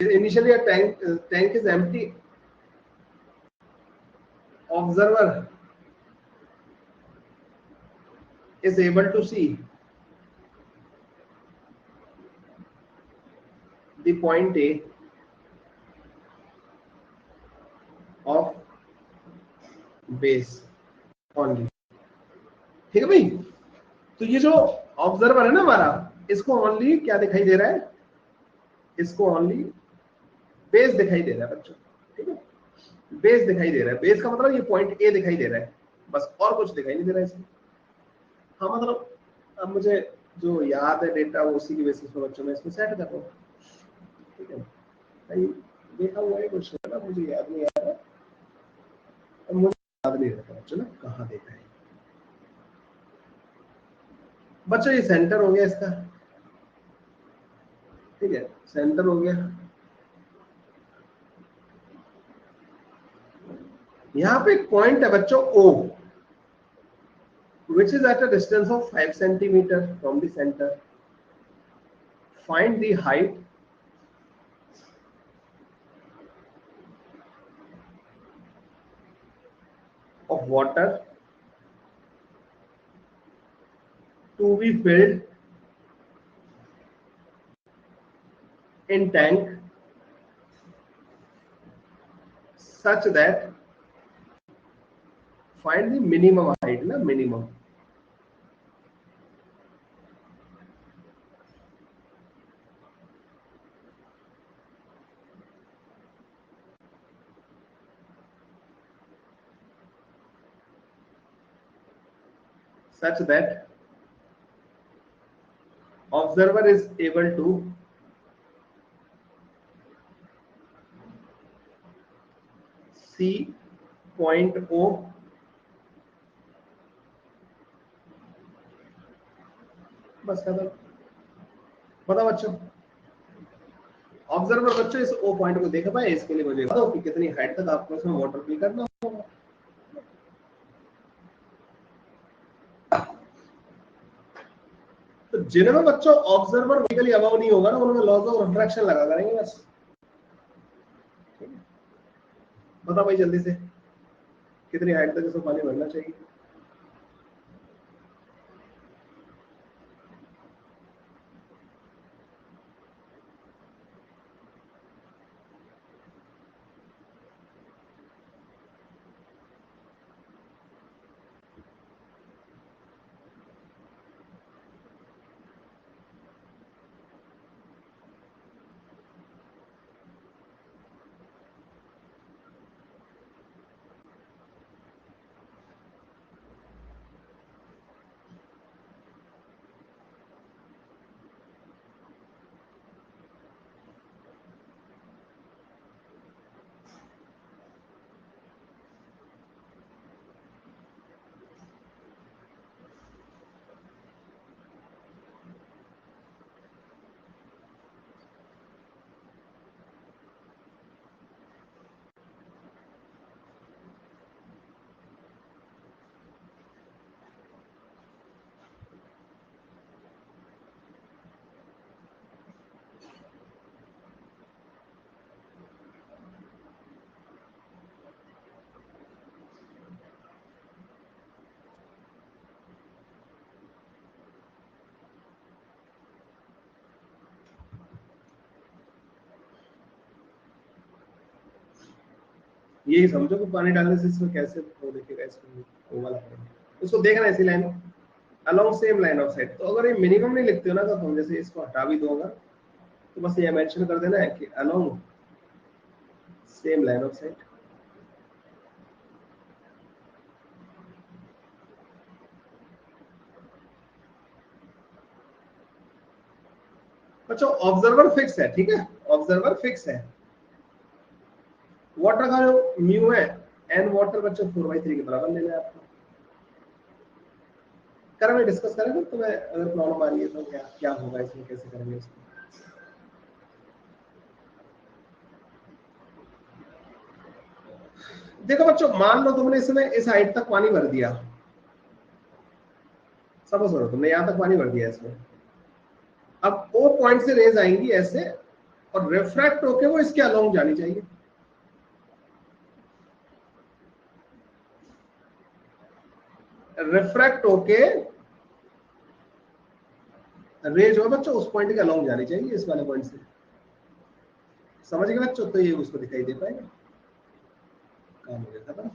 Initially a tank is empty. Observer is able to see the point A of base only, ठीक है भाई। तो ये जो observer है ना हमारा, इसको ओनली क्या दिखाई दे रहा है, इसको ओनली बेस दिखाई दे रहा है बच्चों, ठीक है। बेस दिखाई दे रहा है, बेस का मतलब ये पॉइंट ए दिखाई दे रहा है, बस और कुछ दिखाई नहीं दे रहा है इसमें। हाँ मतलब अब मुझे जो याद है डेटा वो उसी की बेसिस पर बच्चों में इसमें सेट कर रहा हूँ, ठीक है। भाई देखा हुआ है क्वेश्चन है ना, मुझे याद नहीं आ रहा, अब मुझे याद नहीं रहता बच्चों ने कहाँ देखा है। बच्चों ये सेंटर हो गया इसका, ठीक है, सेंटर हो गया। यहाँ पे एक पॉइंट है बच्चों O, which is at a distance of 5 centimeter from the center. Find the height of water to be filled in tank such that find the minimum height, na minimum. Such that observer is able to see point O बस खत्म। बताओ बच्चों, observer बच्चों इस O point को देख पाए, इसके लिए मुझे बताओ कि कितनी हाइट तक आपको इसमें वाटर फिल करना होगा। तो जिनमें बच्चों ऑब्जर्वर वर्टिकली अबव नहीं होगा ना, उनमें लॉज ऑफ रिफ्रैक्शन लगा करेंगे बस। बताओ भाई जल्दी से, कितनी हाइट तक इसमें पानी भरना चाहिए। यही समझो कि पानी डालने से इसमें कैसे वो दिखेगा, इसमें वो वाला उसको देखना इसी line along same line of site. तो अगर ये मिनिमम नहीं लिखते हो ना, तो हम जैसे इसको हटा भी दूंगा तो बस ये मेंशन कर देना है कि along same line of site. अच्छा ऑब्जर्वर फिक्स है, ठीक है, ऑब्जर्वर फिक्स है। वाटर का जो म्यू है एन वाटर बच्चों 4/3 के बराबर लेना है आपको। करेंगे डिस्कस करेंगे, तो मैं अगर प्रॉब्लम आ रही है तो क्या क्या होगा इसमें, कैसे करेंगे इसको। देखो बच्चों मान लो तुमने इसमें इस हाइट तक पानी भर दिया, समझ लो तुमने यहां तक पानी भर दिया इसमें। अब वो पॉइंट से रेज आएंगी ऐसे और रिफ्रैक्ट होके वो इसके अलोंग जानी चाहिए। रिफ्रैक्ट होके रेज हो बच्चों उस पॉइंट के अलोंग जानी चाहिए, इस वाले पॉइंट से। समझ गए बच्चों, तो ये उसको दिखाई दे पाएगा, काम हो गया खत्म।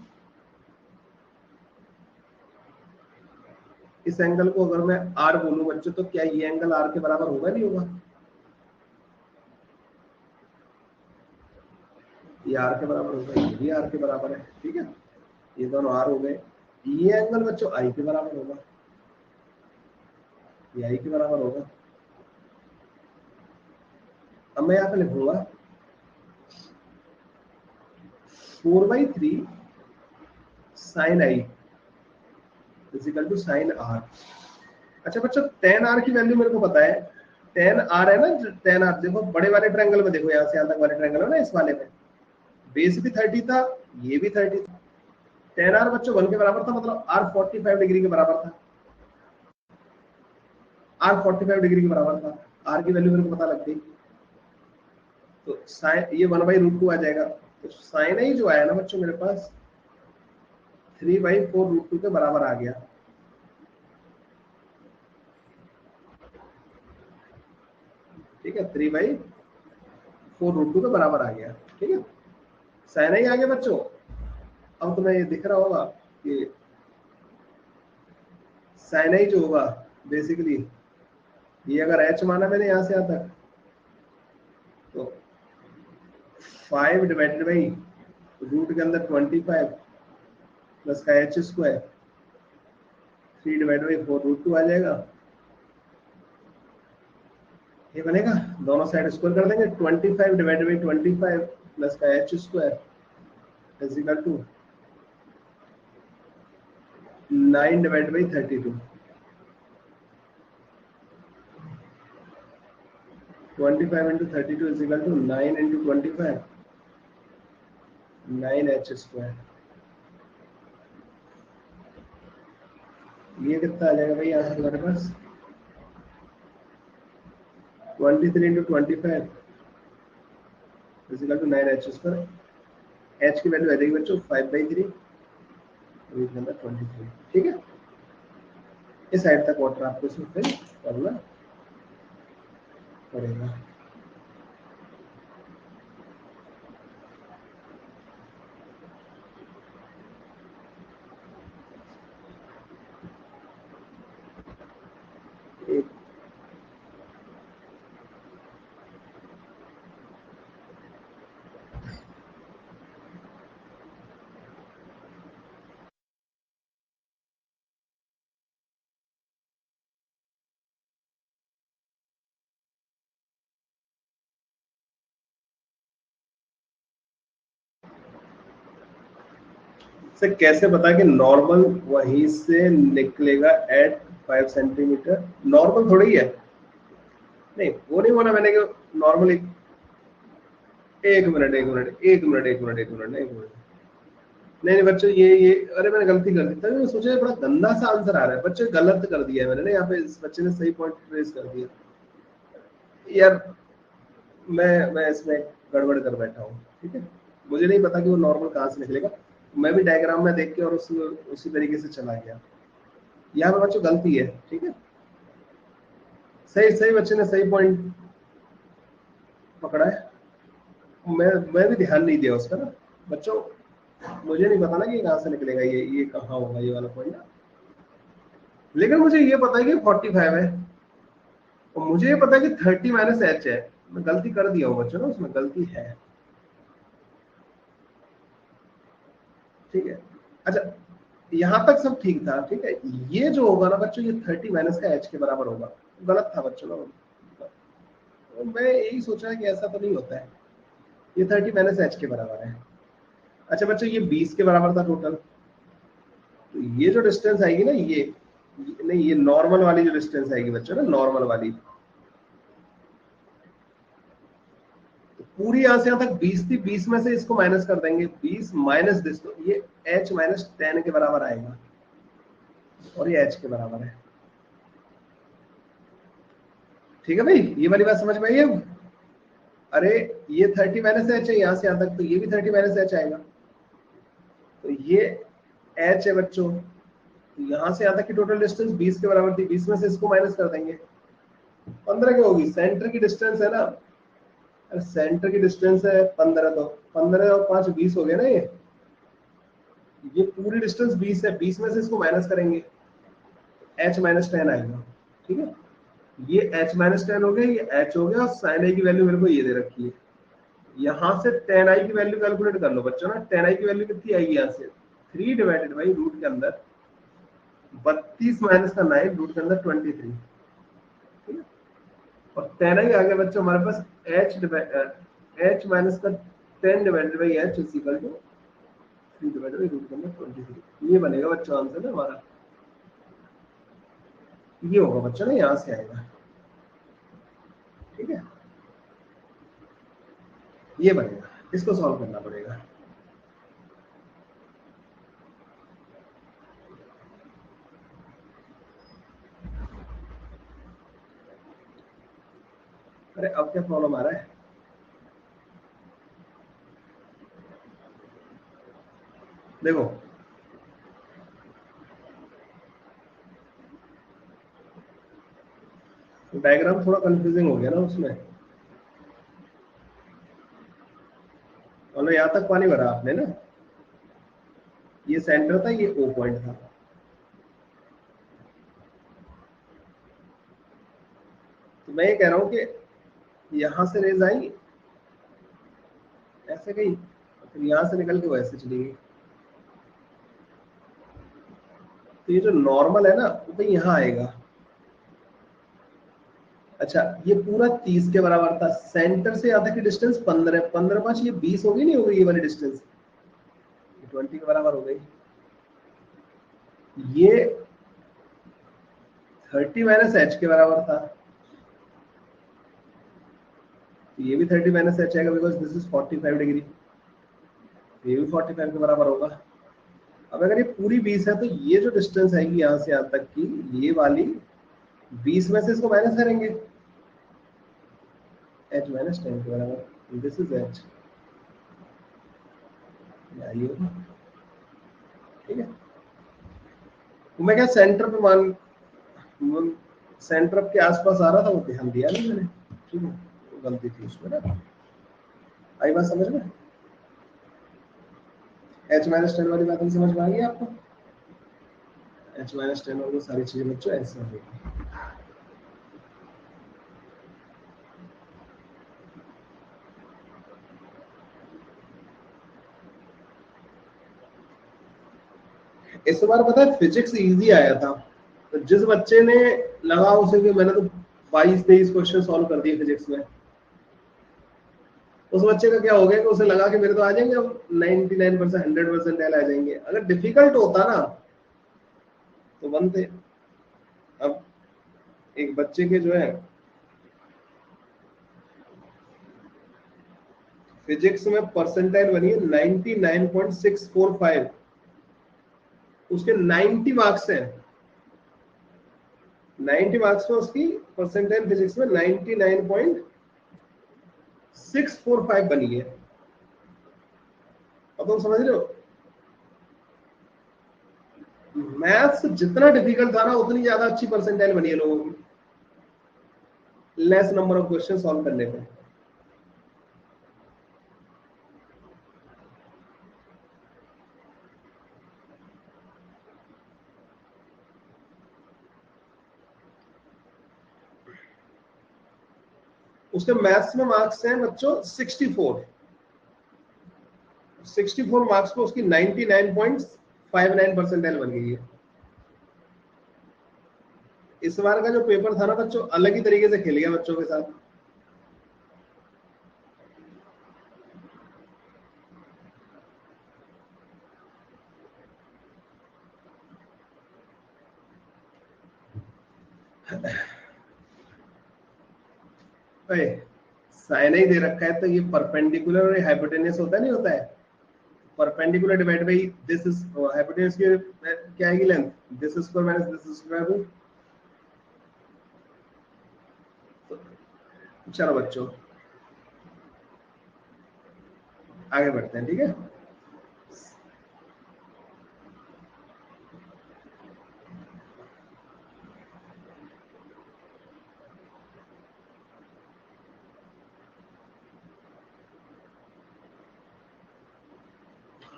इस एंगल को अगर मैं आर बोलूं बच्चों, तो क्या ये एंगल आर के बराबर होगा नहीं होगा? ये आर के बराबर होगा, ये भी आर के बराबर है, ठीक है, ये दोनों आर हो गए। ये एंगल बच्चों आई के बराबर होगा, ये आई के बराबर होगा। अब मैं यहाँ पे लिखूंगा 4/3 sine i is equal to sine r. अच्छा बच्चों टेन आर की वैल्यू मेरे को पता है, टेन आर है ना, टेन आर देखो बड़े वाले ट्रायंगल में, देखो यहाँ से यहाँ तक वाले ट्रायंगल है ना, इस वाले में बेस भी 30 था, ये भी 30 था, टेन आर बच्चों 1 के बराबर था, मतलब आर 45 डिग्री के बराबर था, आर 45 डिग्री के बराबर था। आर की वैल्यू मेरे को पता लग गई, तो साइन ये 1/√2 आ जाएगा, तो साइन आई जो आया ना बच्चों मेरे पास 3/4√2 के बराबर आ गया। ठीक है, 3/4√2 के बराबर आ गया, ठीक है, साइन आई आ गया बच्चों। अब तुम्हें ये दिख रहा होगा कि साइन आई जो होगा बेसिकली, ये अगर एच माना मैंने यहाँ से यहाँ तक, तो 5 डिवाइडेड बाई रूट के अंदर 25 प्लस का एच स्क्वायर 3 डिवाइडेड बाई 4√2 आ जाएगा। ये बनेगा, दोनों साइड स्क्वायर कर देंगे, 25 डिवाइडेड बाई 25 प्लस का h square is equal to 9 divided by 32। 25 into 32 is equal to 9 into 25, 9h square. ये कितना आ जाएगा भाई यहाँ से हमारे पास, 23 into 25 is equal to 9h square. h की वैल्यू आ जाएगी बच्चों 5/3, 23, ठीक है। इस साइड तक वाटर आपको इसमें फिल करना पड़ेगा। से कैसे पता कि नॉर्मल वहीं से निकलेगा एट 5 सेंटीमीटर, नॉर्मल थोड़ी है, नहीं वो नहीं बोला मैंने कि नॉर्मल। एक मिनट एक मिनट एक मिनट एक मिनट एक मिनट एक मिनट, नहीं नहीं बच्चों ये अरे मैंने गलती कर दी, तभी मैं सोचा बड़ा गंदा सा आंसर आ रहा है, बच्चे गलत कर दिया है मैंने, यहाँ पे इस बच्चे ने सही पॉइंट ट्रेस कर दिया यार, मैं इसमें गड़बड़ कर बैठा हूँ, ठीक है, मुझे नहीं पता कि वो नॉर्मल कहाँ से निकलेगा, मैं भी डायग्राम में देख के और उसी तरीके से चला गया, यहाँ पे बच्चों गलती है, ठीक है, सही सही बच्चे ने सही पॉइंट पकड़ा है, मैं भी ध्यान नहीं दिया उसका ना बच्चों, मुझे नहीं पता ना कि कहाँ से निकलेगा ये कहाँ होगा ये वाला पॉइंट ना, लेकिन मुझे ये पता है कि 45 है, और मुझे ये पता है कि 30 माइनस एच है, मैं गलती कर दिया हूँ बच्चों ना, उसमें गलती है, ठीक है। अच्छा यहाँ तक सब ठीक था, ठीक है, ये जो होगा ना बच्चों, ये 30 माइनस का एच के बराबर होगा, गलत था बच्चों ना, तो मैं यही सोचा कि ऐसा तो नहीं होता है, ये 30 माइनस एच के बराबर है। अच्छा बच्चों ये 20 के बराबर था टोटल, तो ये जो डिस्टेंस आएगी ना, ये नहीं, ये नॉर्मल वाली जो डिस्टेंस आएगी बच्चों ना, नॉर्मल वाली, तो पूरी यहाँ से यहाँ तक 20 थी, 20 में से इसको माइनस कर देंगे, 20 माइनस दिस, तो ये h माइनस 10 के बराबर आएगा, और ये h के बराबर है, ठीक है भाई, ये वाली बात समझ में आई है। अरे ये 30 माइनस एच है यहाँ से यहाँ तक, तो ये भी 30 माइनस एच आएगा, तो ये h है बच्चों, तो यहाँ से यहाँ तक की टोटल डिस्टेंस 20 के बराबर थी, 20 में से इसको माइनस कर देंगे, 15 की होगी, सेंटर की डिस्टेंस है ना, अरे सेंटर की डिस्टेंस है 15, तो 15 और 5 20 हो गया ना, ये पूरी डिस्टेंस 20 है, 20 में से इसको माइनस करेंगे, h माइनस 10 आएगा, ठीक है, ये h माइनस 10 हो गया, ये h हो गया, और साइन a की वैल्यू मेरे को ये दे रखी है, यहां से tan i की वैल्यू कैलकुलेट कर लो बच्चों ना। tan i की वैल्यू कितनी आएगी यहाँ से 3 डिवाइडेड बाई रूट के अंदर 32 माइनस का 9 रूट के अंदर 23, ठीक है। और tan i आ गया बच्चों हमारे पास h माइनस का 10 divided by h is equal to 3 divided by root के अंदर 23। ये बनेगा बच्चों आंसर ना हमारा, ये होगा बच्चों ना, यहाँ से आएगा, ठीक है। ये बनेगा, इसको सॉल्व करना पड़ेगा। अरे अब क्या प्रॉब्लम आ रहा है, देखो डायग्राम थोड़ा कंफ्यूजिंग हो गया ना उसमें, मतलब यहाँ तक पानी भरा आपने ना, ये सेंटर था, ये ओ पॉइंट था। तो मैं ये कह रहा हूं कि यहां से रेज आई ऐसे गई, फिर यहां से निकल के वैसे चली गई। तो ये जो नॉर्मल है ना वो भाई यहाँ आएगा। अच्छा ये पूरा 30 के बराबर था, सेंटर से यहाँ तक की डिस्टेंस 15, 15 5 ये 20 होगी, नहीं होगी ये वाली डिस्टेंस 20 के बराबर हो गई। ये 30 माइनस एच के बराबर था, ये भी 30 माइनस एच आएगा बिकॉज दिस इज 45 डिग्री, ये भी 45 के बराबर होगा। अब अगर ये पूरी 20 है तो ये जो डिस्टेंस आएगी यहाँ से यहाँ तक की, ये वाली 20 में से इसको माइनस करेंगे, h माइनस 10 के बराबर, दिस इज h, ये होगा, ठीक है। तो मैं क्या सेंटर पे सेंटर के आसपास आ रहा था, वो ध्यान दिया नहीं मैंने, ठीक है, तो गलती थी उसमें ना। आई बात समझ में, h माइनस 10 वाली बात समझ में आ गई आपको, h माइनस 10 और वो सारी चीजें बच्चों ऐसे हो गई। इस बार पता है फिजिक्स इजी आया था, तो जिस बच्चे ने लगा उसे कि मैंने तो 22-23 क्वेश्चन सॉल्व कर दिए फिजिक्स में, उस बच्चे का क्या हो गया कि उसे लगा कि मेरे तो आ जाएंगे अब 99% 100% आ जाएंगे। अगर डिफिकल्ट होता ना तो बनते। अब एक बच्चे के जो है फिजिक्स में परसेंटाइल बनी है 99.645, उसके 90 मार्क्स है, 90 मार्क्स में उसकी परसेंटाइल फिजिक्स में 99.645 बनी है। अब तुम समझ रहे हो, मैथ्स जितना डिफिकल्ट था ना उतनी ज्यादा अच्छी परसेंटाइल बनी है लोगों की, less number of question solve करने पे। उसके मैथ्स में मार्क्स हैं बच्चों 64, 64 मार्क्स पे उसकी 99.59 परसेंटाइल बन गई है। इस बार का जो पेपर था ना बच्चों अलग ही तरीके से खेल गया बच्चों के साथ। साइन ही दे रखा है तो ये परपेंडिकुलर और हाइपोटेन्यूस होता नहीं होता है, perpendicular divide by this is hypotenuse की क्या आएगी length, this square minus this square root. चलो बच्चों आगे बढ़ते हैं, ठीक है।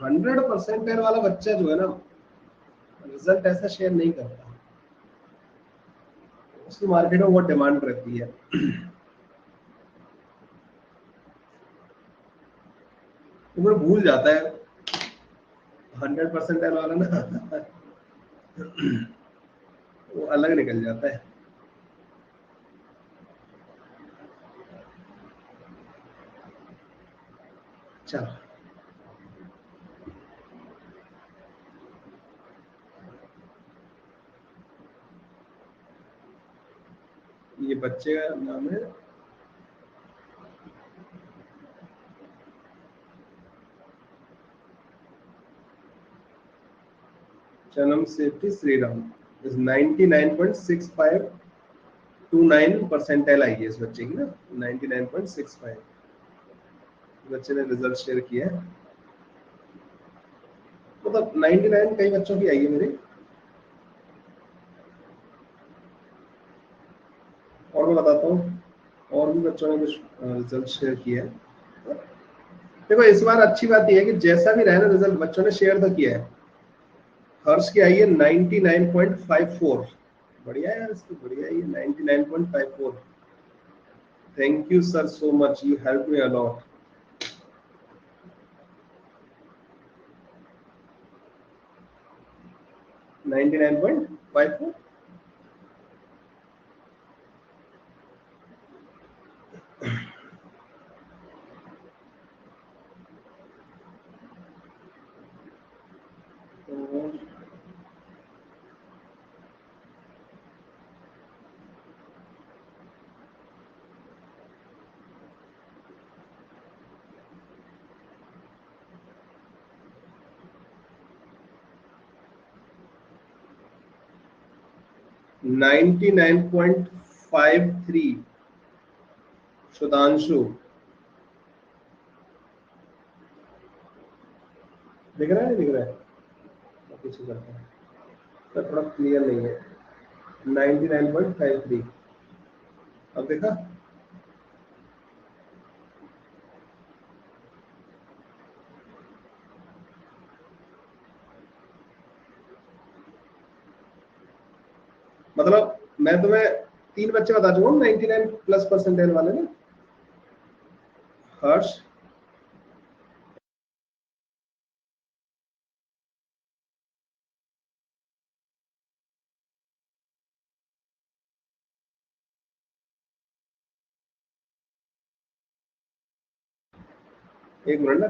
हंड्रेड परसेंटाइल वाला बच्चा जो है ना रिजल्ट ऐसा शेयर नहीं करता, उसकी मार्केट में बहुत डिमांड रहती है। तो मैं भूल जाता है 100% वाला ना वो अलग निकल जाता है। चलो ये बच्चे का नाम है जन्म सेठी श्रीराम इज 99.6529 परसेंटाइल आई है इस बच्चे की ना 99.65 बच्चे ने रिजल्ट शेयर किया है। मतलब 99 कई बच्चों की आई है मेरे। और मैं बताता हूँ और भी बच्चों ने कुछ रिजल्ट शेयर किया है। देखो इस बार अच्छी बात यह है कि जैसा भी रहे ना रिजल्ट बच्चों ने शेयर तो किया है। हर्ष की आई है 99.54। बढ़िया है यार इसकी बढ़िया है ये 99.54। Thank you sir so much you help me a lot. 99.54। Ninety nine point five three Sudhanshu दिख रहा है दिख रहा है पीछे करता है तो थोड़ा क्लियर नहीं है 99.53 अब देखा। मतलब मैं तुम्हें 3 बच्चे बता चुका हूँ 99 प्लस परसेंटाइल वाले ना। हर्ष एक मिनट ना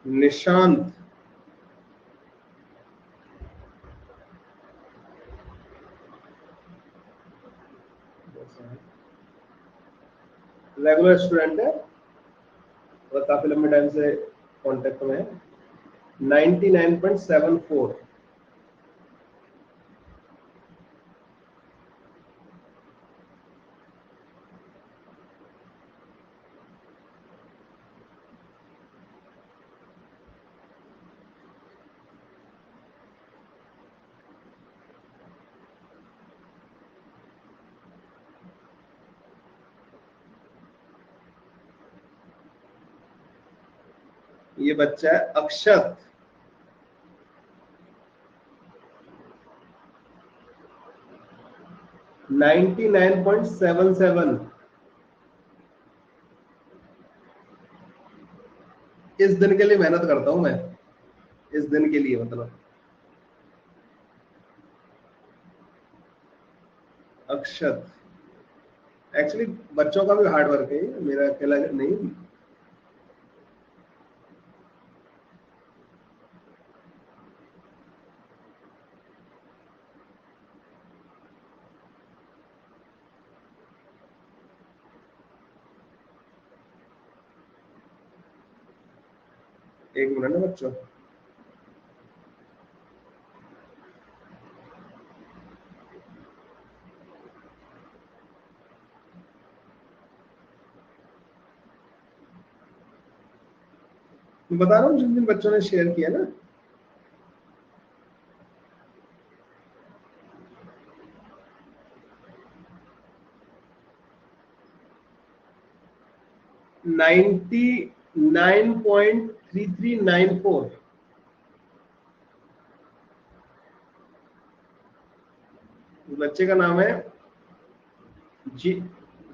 निशांत रेगुलर स्टूडेंट है और काफी लंबे टाइम से कांटेक्ट में है 99.74। ये बच्चा है अक्षत 99.77। इस दिन के लिए मेहनत करता हूं मैं इस दिन के लिए मतलब अक्षत एक्चुअली बच्चों का भी हार्ड वर्क है मेरा अकेला नहीं। एक मिनट ना बच्चों मैं बता रहा हूँ जिन जिन बच्चों ने शेयर किया ना 90 9.3394। बच्चे का नाम है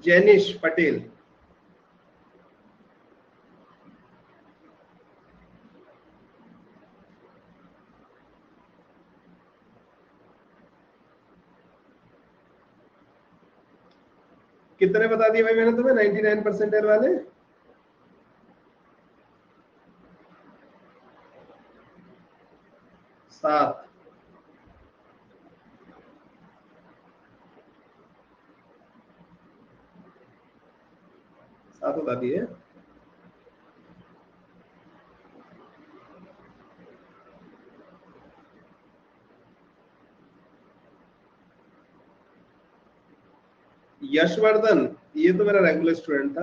जैनिश पटेल। कितने बता दिए भाई मैंने तुम्हें 99 परसेंटाइल वाले? 7। 7 बता दिए। यशवर्धन, ये तो मेरा रेगुलर स्टूडेंट था।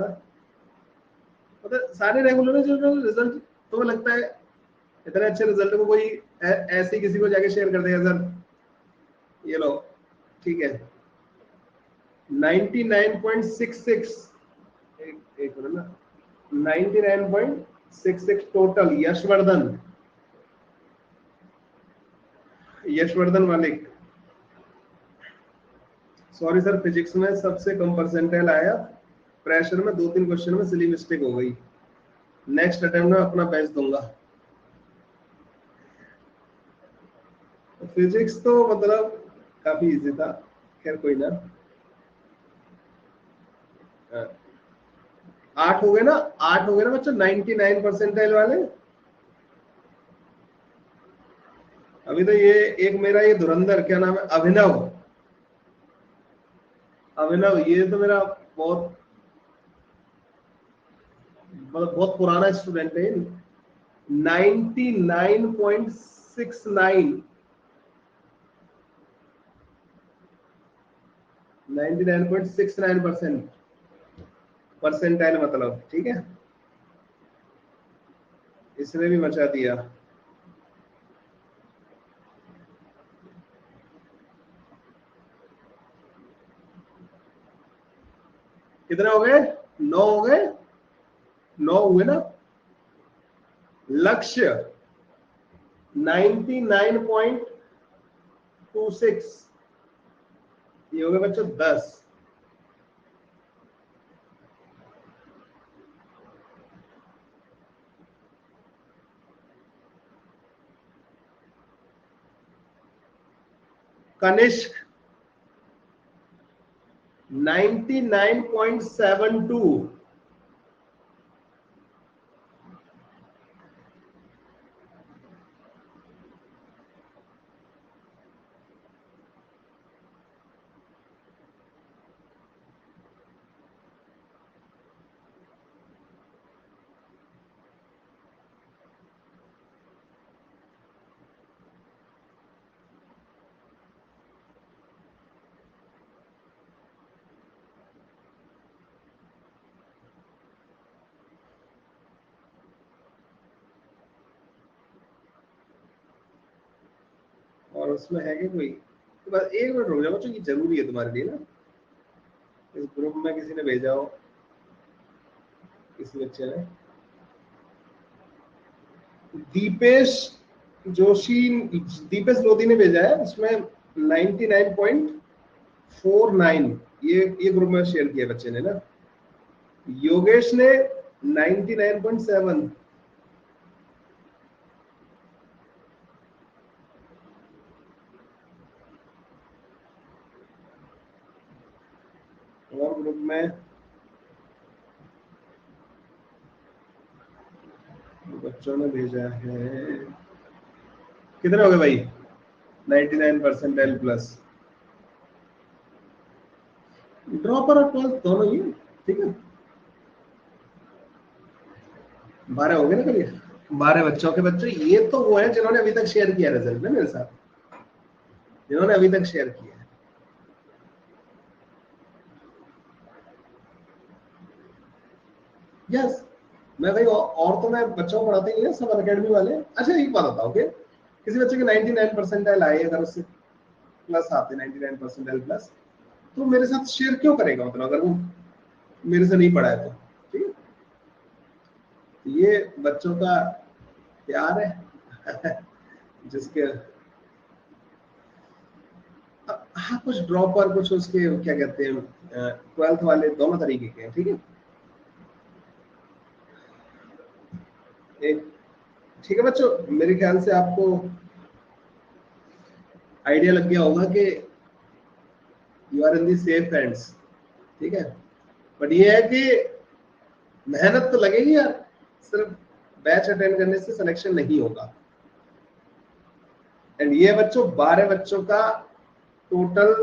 मतलब सारे रेगुलर है जो रिजल्ट तो लगता है इतने अच्छे रिजल्ट को कोई ऐसे ही किसी को जाके शेयर कर देगा सर ये लो, ठीक है। 99.66, एक मिनट ना, 99.66 टोटल। यशवर्धन मालिक। सॉरी सर, फिजिक्स में सबसे कम परसेंटाइल आया, प्रेशर में 2-3 क्वेश्चन में सिली मिस्टेक हो गई। नेक्स्ट अटेम्प्ट में अपना बेस्ट दूंगा। फिजिक्स तो मतलब काफी इजी था, खैर कोई ना। 8 हो गए ना, 8 हो गए ना बच्चों 99 परसेंटाइल वाले। अभी तो ये एक मेरा ये धुरंधर, क्या नाम है, अभिनव। अभिनव ये तो मेरा बहुत मतलब बहुत पुराना स्टूडेंट है। 99.69, 99.69% परसेंटाइल मतलब, ठीक है। इसने भी मचा दिया। कितने हो गए? 9 हो गए, 9 हुए ना। लक्ष्य 99.26, ये हो गए बच्चों 10। कनिष्क 99.72, और उसमें है कि कोई, तो बस एक मिनट रुक जाओ बच्चों, ये जरूरी है तुम्हारे लिए ना। इस ग्रुप में किसी ने भेजा हो, किसी बच्चे ने, दीपेश जोशी, दीपेश लोधी ने भेजा है, उसमें 99.49 ये ग्रुप में शेयर किया बच्चे ने ना। योगेश ने 99.7। और ग्रुप में बच्चों ने भेजा है, कितने हो गए भाई? 99 परसेंटाइल प्लस। ड्रॉपर और 12 दोनों ही, ठीक है। 12 हो गए ना करिए, 12 बच्चों के बच्चे। ये तो वो है जिन्होंने अभी तक शेयर किया रिजल्ट ना मेरे साथ, जिन्होंने अभी तक शेयर किया है। यस, मैं भाई और तो मैं बच्चों को पढ़ाते ही है, सब अकेडमी वाले। अच्छा एक बात बताओ कि किसी बच्चे के 99 परसेंटाइल आए, अगर उससे प्लस आते 99 परसेंटाइल प्लस, तो मेरे साथ शेयर क्यों करेगा? मतलब अगर वो मेरे से नहीं पढ़ा है तो, ठीक है। ये बच्चों का प्यार है जिसके हाँ कुछ ड्रॉपर कुछ उसके क्या कहते हैं 12th वाले दोनों तरीके के हैं, ठीक है। एक ठीक है बच्चों, मेरे ख्याल से आपको आइडिया लग गया होगा कि you are in the safe hands, ठीक है। बट ये है कि मेहनत तो लगेगी यार, सिर्फ बैच अटेंड करने से सिलेक्शन नहीं होगा। एंड ये बच्चों 12 बच्चों का टोटल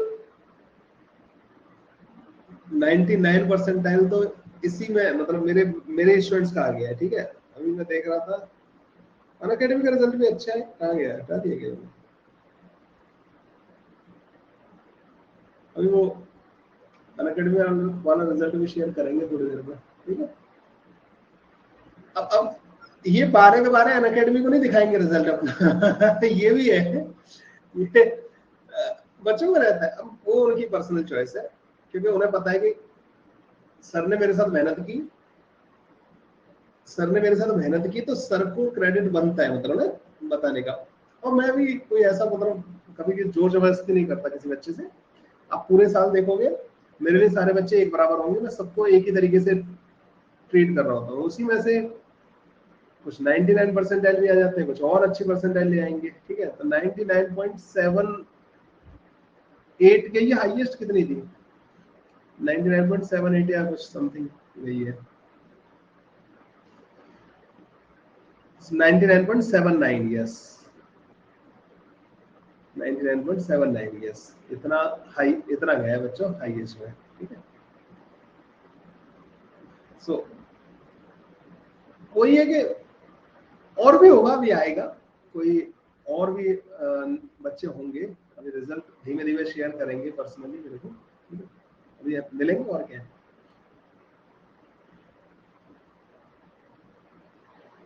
99 परसेंटाइल तो इसी में, मतलब मेरे स्टूडेंट्स का आ गया है, ठीक है। अभी मैं देख रहा था अनअकैडमी का रिजल्ट भी अच्छा है, कहाँ गया, हटा दिया गया। अभी वो अनअकैडमी वाला रिजल्ट भी शेयर करेंगे थोड़ी देर में, ठीक है। अब ये 12 के 12 अनअकैडमी को नहीं दिखाएंगे रिजल्ट अपना ये भी है, ये बच्चों को रहता है। अब वो उनकी पर्सनल चॉइस है, क्योंकि उन्हें पता है कि सर ने मेरे साथ मेहनत की, सर ने मेरे साथ मेहनत की तो सर को क्रेडिट बनता है, मतलब ना बताने का। और मैं भी कोई ऐसा मतलब कभी भी जोर जबरदस्ती नहीं करता किसी बच्चे से। आप पूरे साल देखोगे मेरे लिए सारे बच्चे एक बराबर होंगे, मैं सबको एक ही तरीके से ट्रीट कर रहा होता हूँ। उसी में से कुछ 99 परसेंटाइल भी आ जाते हैं, कुछ और अच्छी परसेंटाइल ले आएंगे, ठीक है। तो 99.78 के ये हाईएस्ट कितनी थी, 99.78 या कुछ समथिंग वही है, 99.79, यस 99.79, यस इतना हाई, इतना गया बच्चों हाईएस्ट में, ठीक है। सो कोई है कि और भी होगा, अभी आएगा कोई और भी बच्चे होंगे, अभी रिजल्ट धीमे धीमे शेयर करेंगे पर्सनली मेरे को, ठीक है। अभी मिलेंगे और क्या है।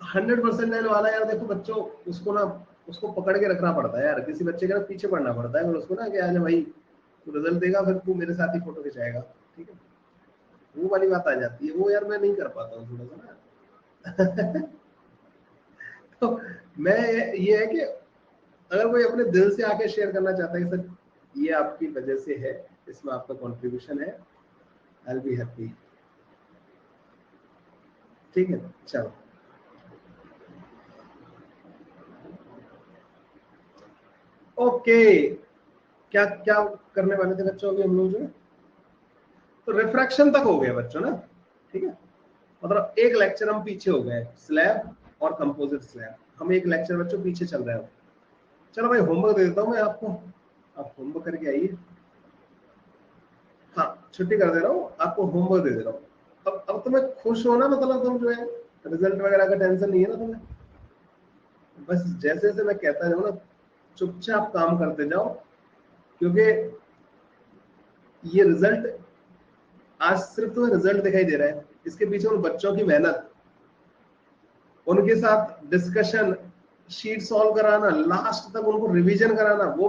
100 परसेंटाइल वाला यार देखो बच्चों, उसको ना उसको पकड़ के रखना पड़ता है यार, किसी बच्चे का ना पीछे पड़ना पड़ता है, और उसको ना कि आज भाई तू रिजल्ट देगा फिर तू मेरे साथ ही फोटो खिंचाएगा, ठीक है। वो वाली बात आ जाती है, वो यार मैं नहीं कर पाता हूँ थोड़ा सा ना तो मैं ये है कि अगर कोई अपने दिल से आके शेयर करना चाहता है कि सर ये आपकी वजह से है, इसमें आपका कंट्रीब्यूशन है, आई विल बी हैप्पी, ठीक है। चलो ओके, क्या क्या करने वाले थे बच्चों अभी हम लोग जो, तो रिफ्रैक्शन तक हो गया बच्चों ना, ठीक है। मतलब एक लेक्चर हम पीछे हो गए, स्लैब और कंपोजिट स्लैब, हम एक लेक्चर बच्चों पीछे चल रहे हो। चलो भाई होमवर्क दे देता हूँ मैं आपको, आप होमवर्क करके आइए। हाँ छुट्टी कर दे रहा हूँ आपको, होमवर्क दे दे रहा हूँ। अब तुम्हें खुश हो ना, मतलब तुम जो है रिजल्ट वगैरह का टेंशन नहीं है ना तुम्हें, बस जैसे जैसे मैं कहता जाऊँ ना चुपचाप काम करते जाओ, क्योंकि ये रिजल्ट आज सिर्फ तुम्हें रिजल्ट दिखाई दे रहा है, इसके पीछे उन बच्चों की मेहनत, उनके साथ डिस्कशन, शीट सॉल्व कराना, लास्ट तक उनको रिवीजन कराना, वो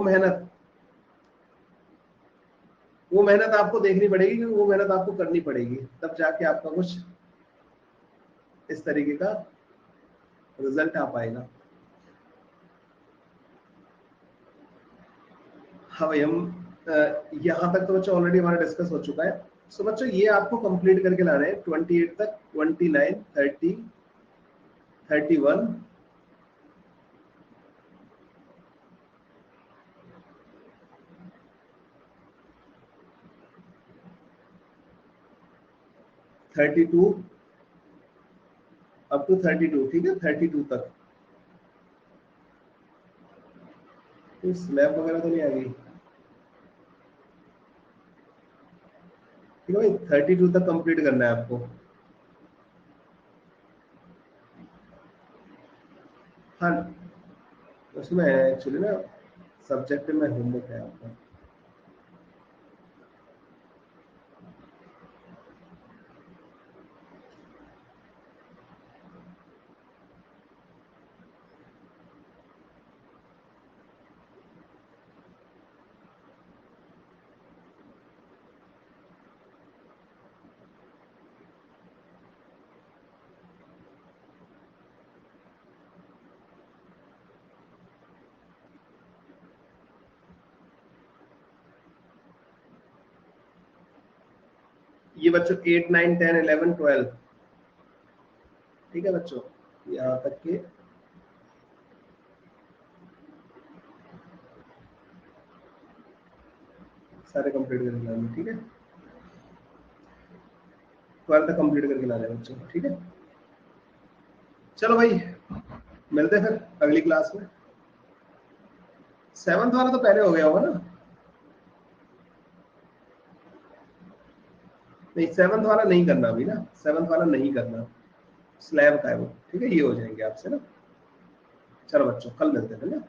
मेहनत आपको देखनी पड़ेगी, क्योंकि वो मेहनत आपको करनी पड़ेगी, तब जाके आपका कुछ इस तरीके का रिजल्ट आ पाएगा। हाँ भाई हम यहाँ तक तो बच्चों ऑलरेडी हमारा डिस्कस हो चुका है। सो बच्चों ये आपको कंप्लीट करके लाना है 28 तक, 29, 30, 31, 32 अप टू 32, ठीक है 32 तक। तो स्लैब वगैरह तो नहीं आ गई, ठीक है भाई 32 तक कंप्लीट करना है आपको। हाँ उसमें एक्चुअली ना सब्जेक्ट में होमवर्क है आपका। ये बच्चों 8 9 10 11 12, ठीक है बच्चों, यहाँ तक के सारे कंप्लीट करके लाने, ठीक है, 12 तक कंप्लीट करके लाने बच्चों, ठीक है। चलो भाई मिलते हैं फिर अगली क्लास में। 7th वाला तो पहले हो गया होगा ना? नहीं 7th वाला नहीं करना अभी ना, 7th वाला नहीं करना, स्लैब का है वो, ठीक है, ये हो जाएंगे आपसे ना। चलो बच्चों कल मिलते हैं ना।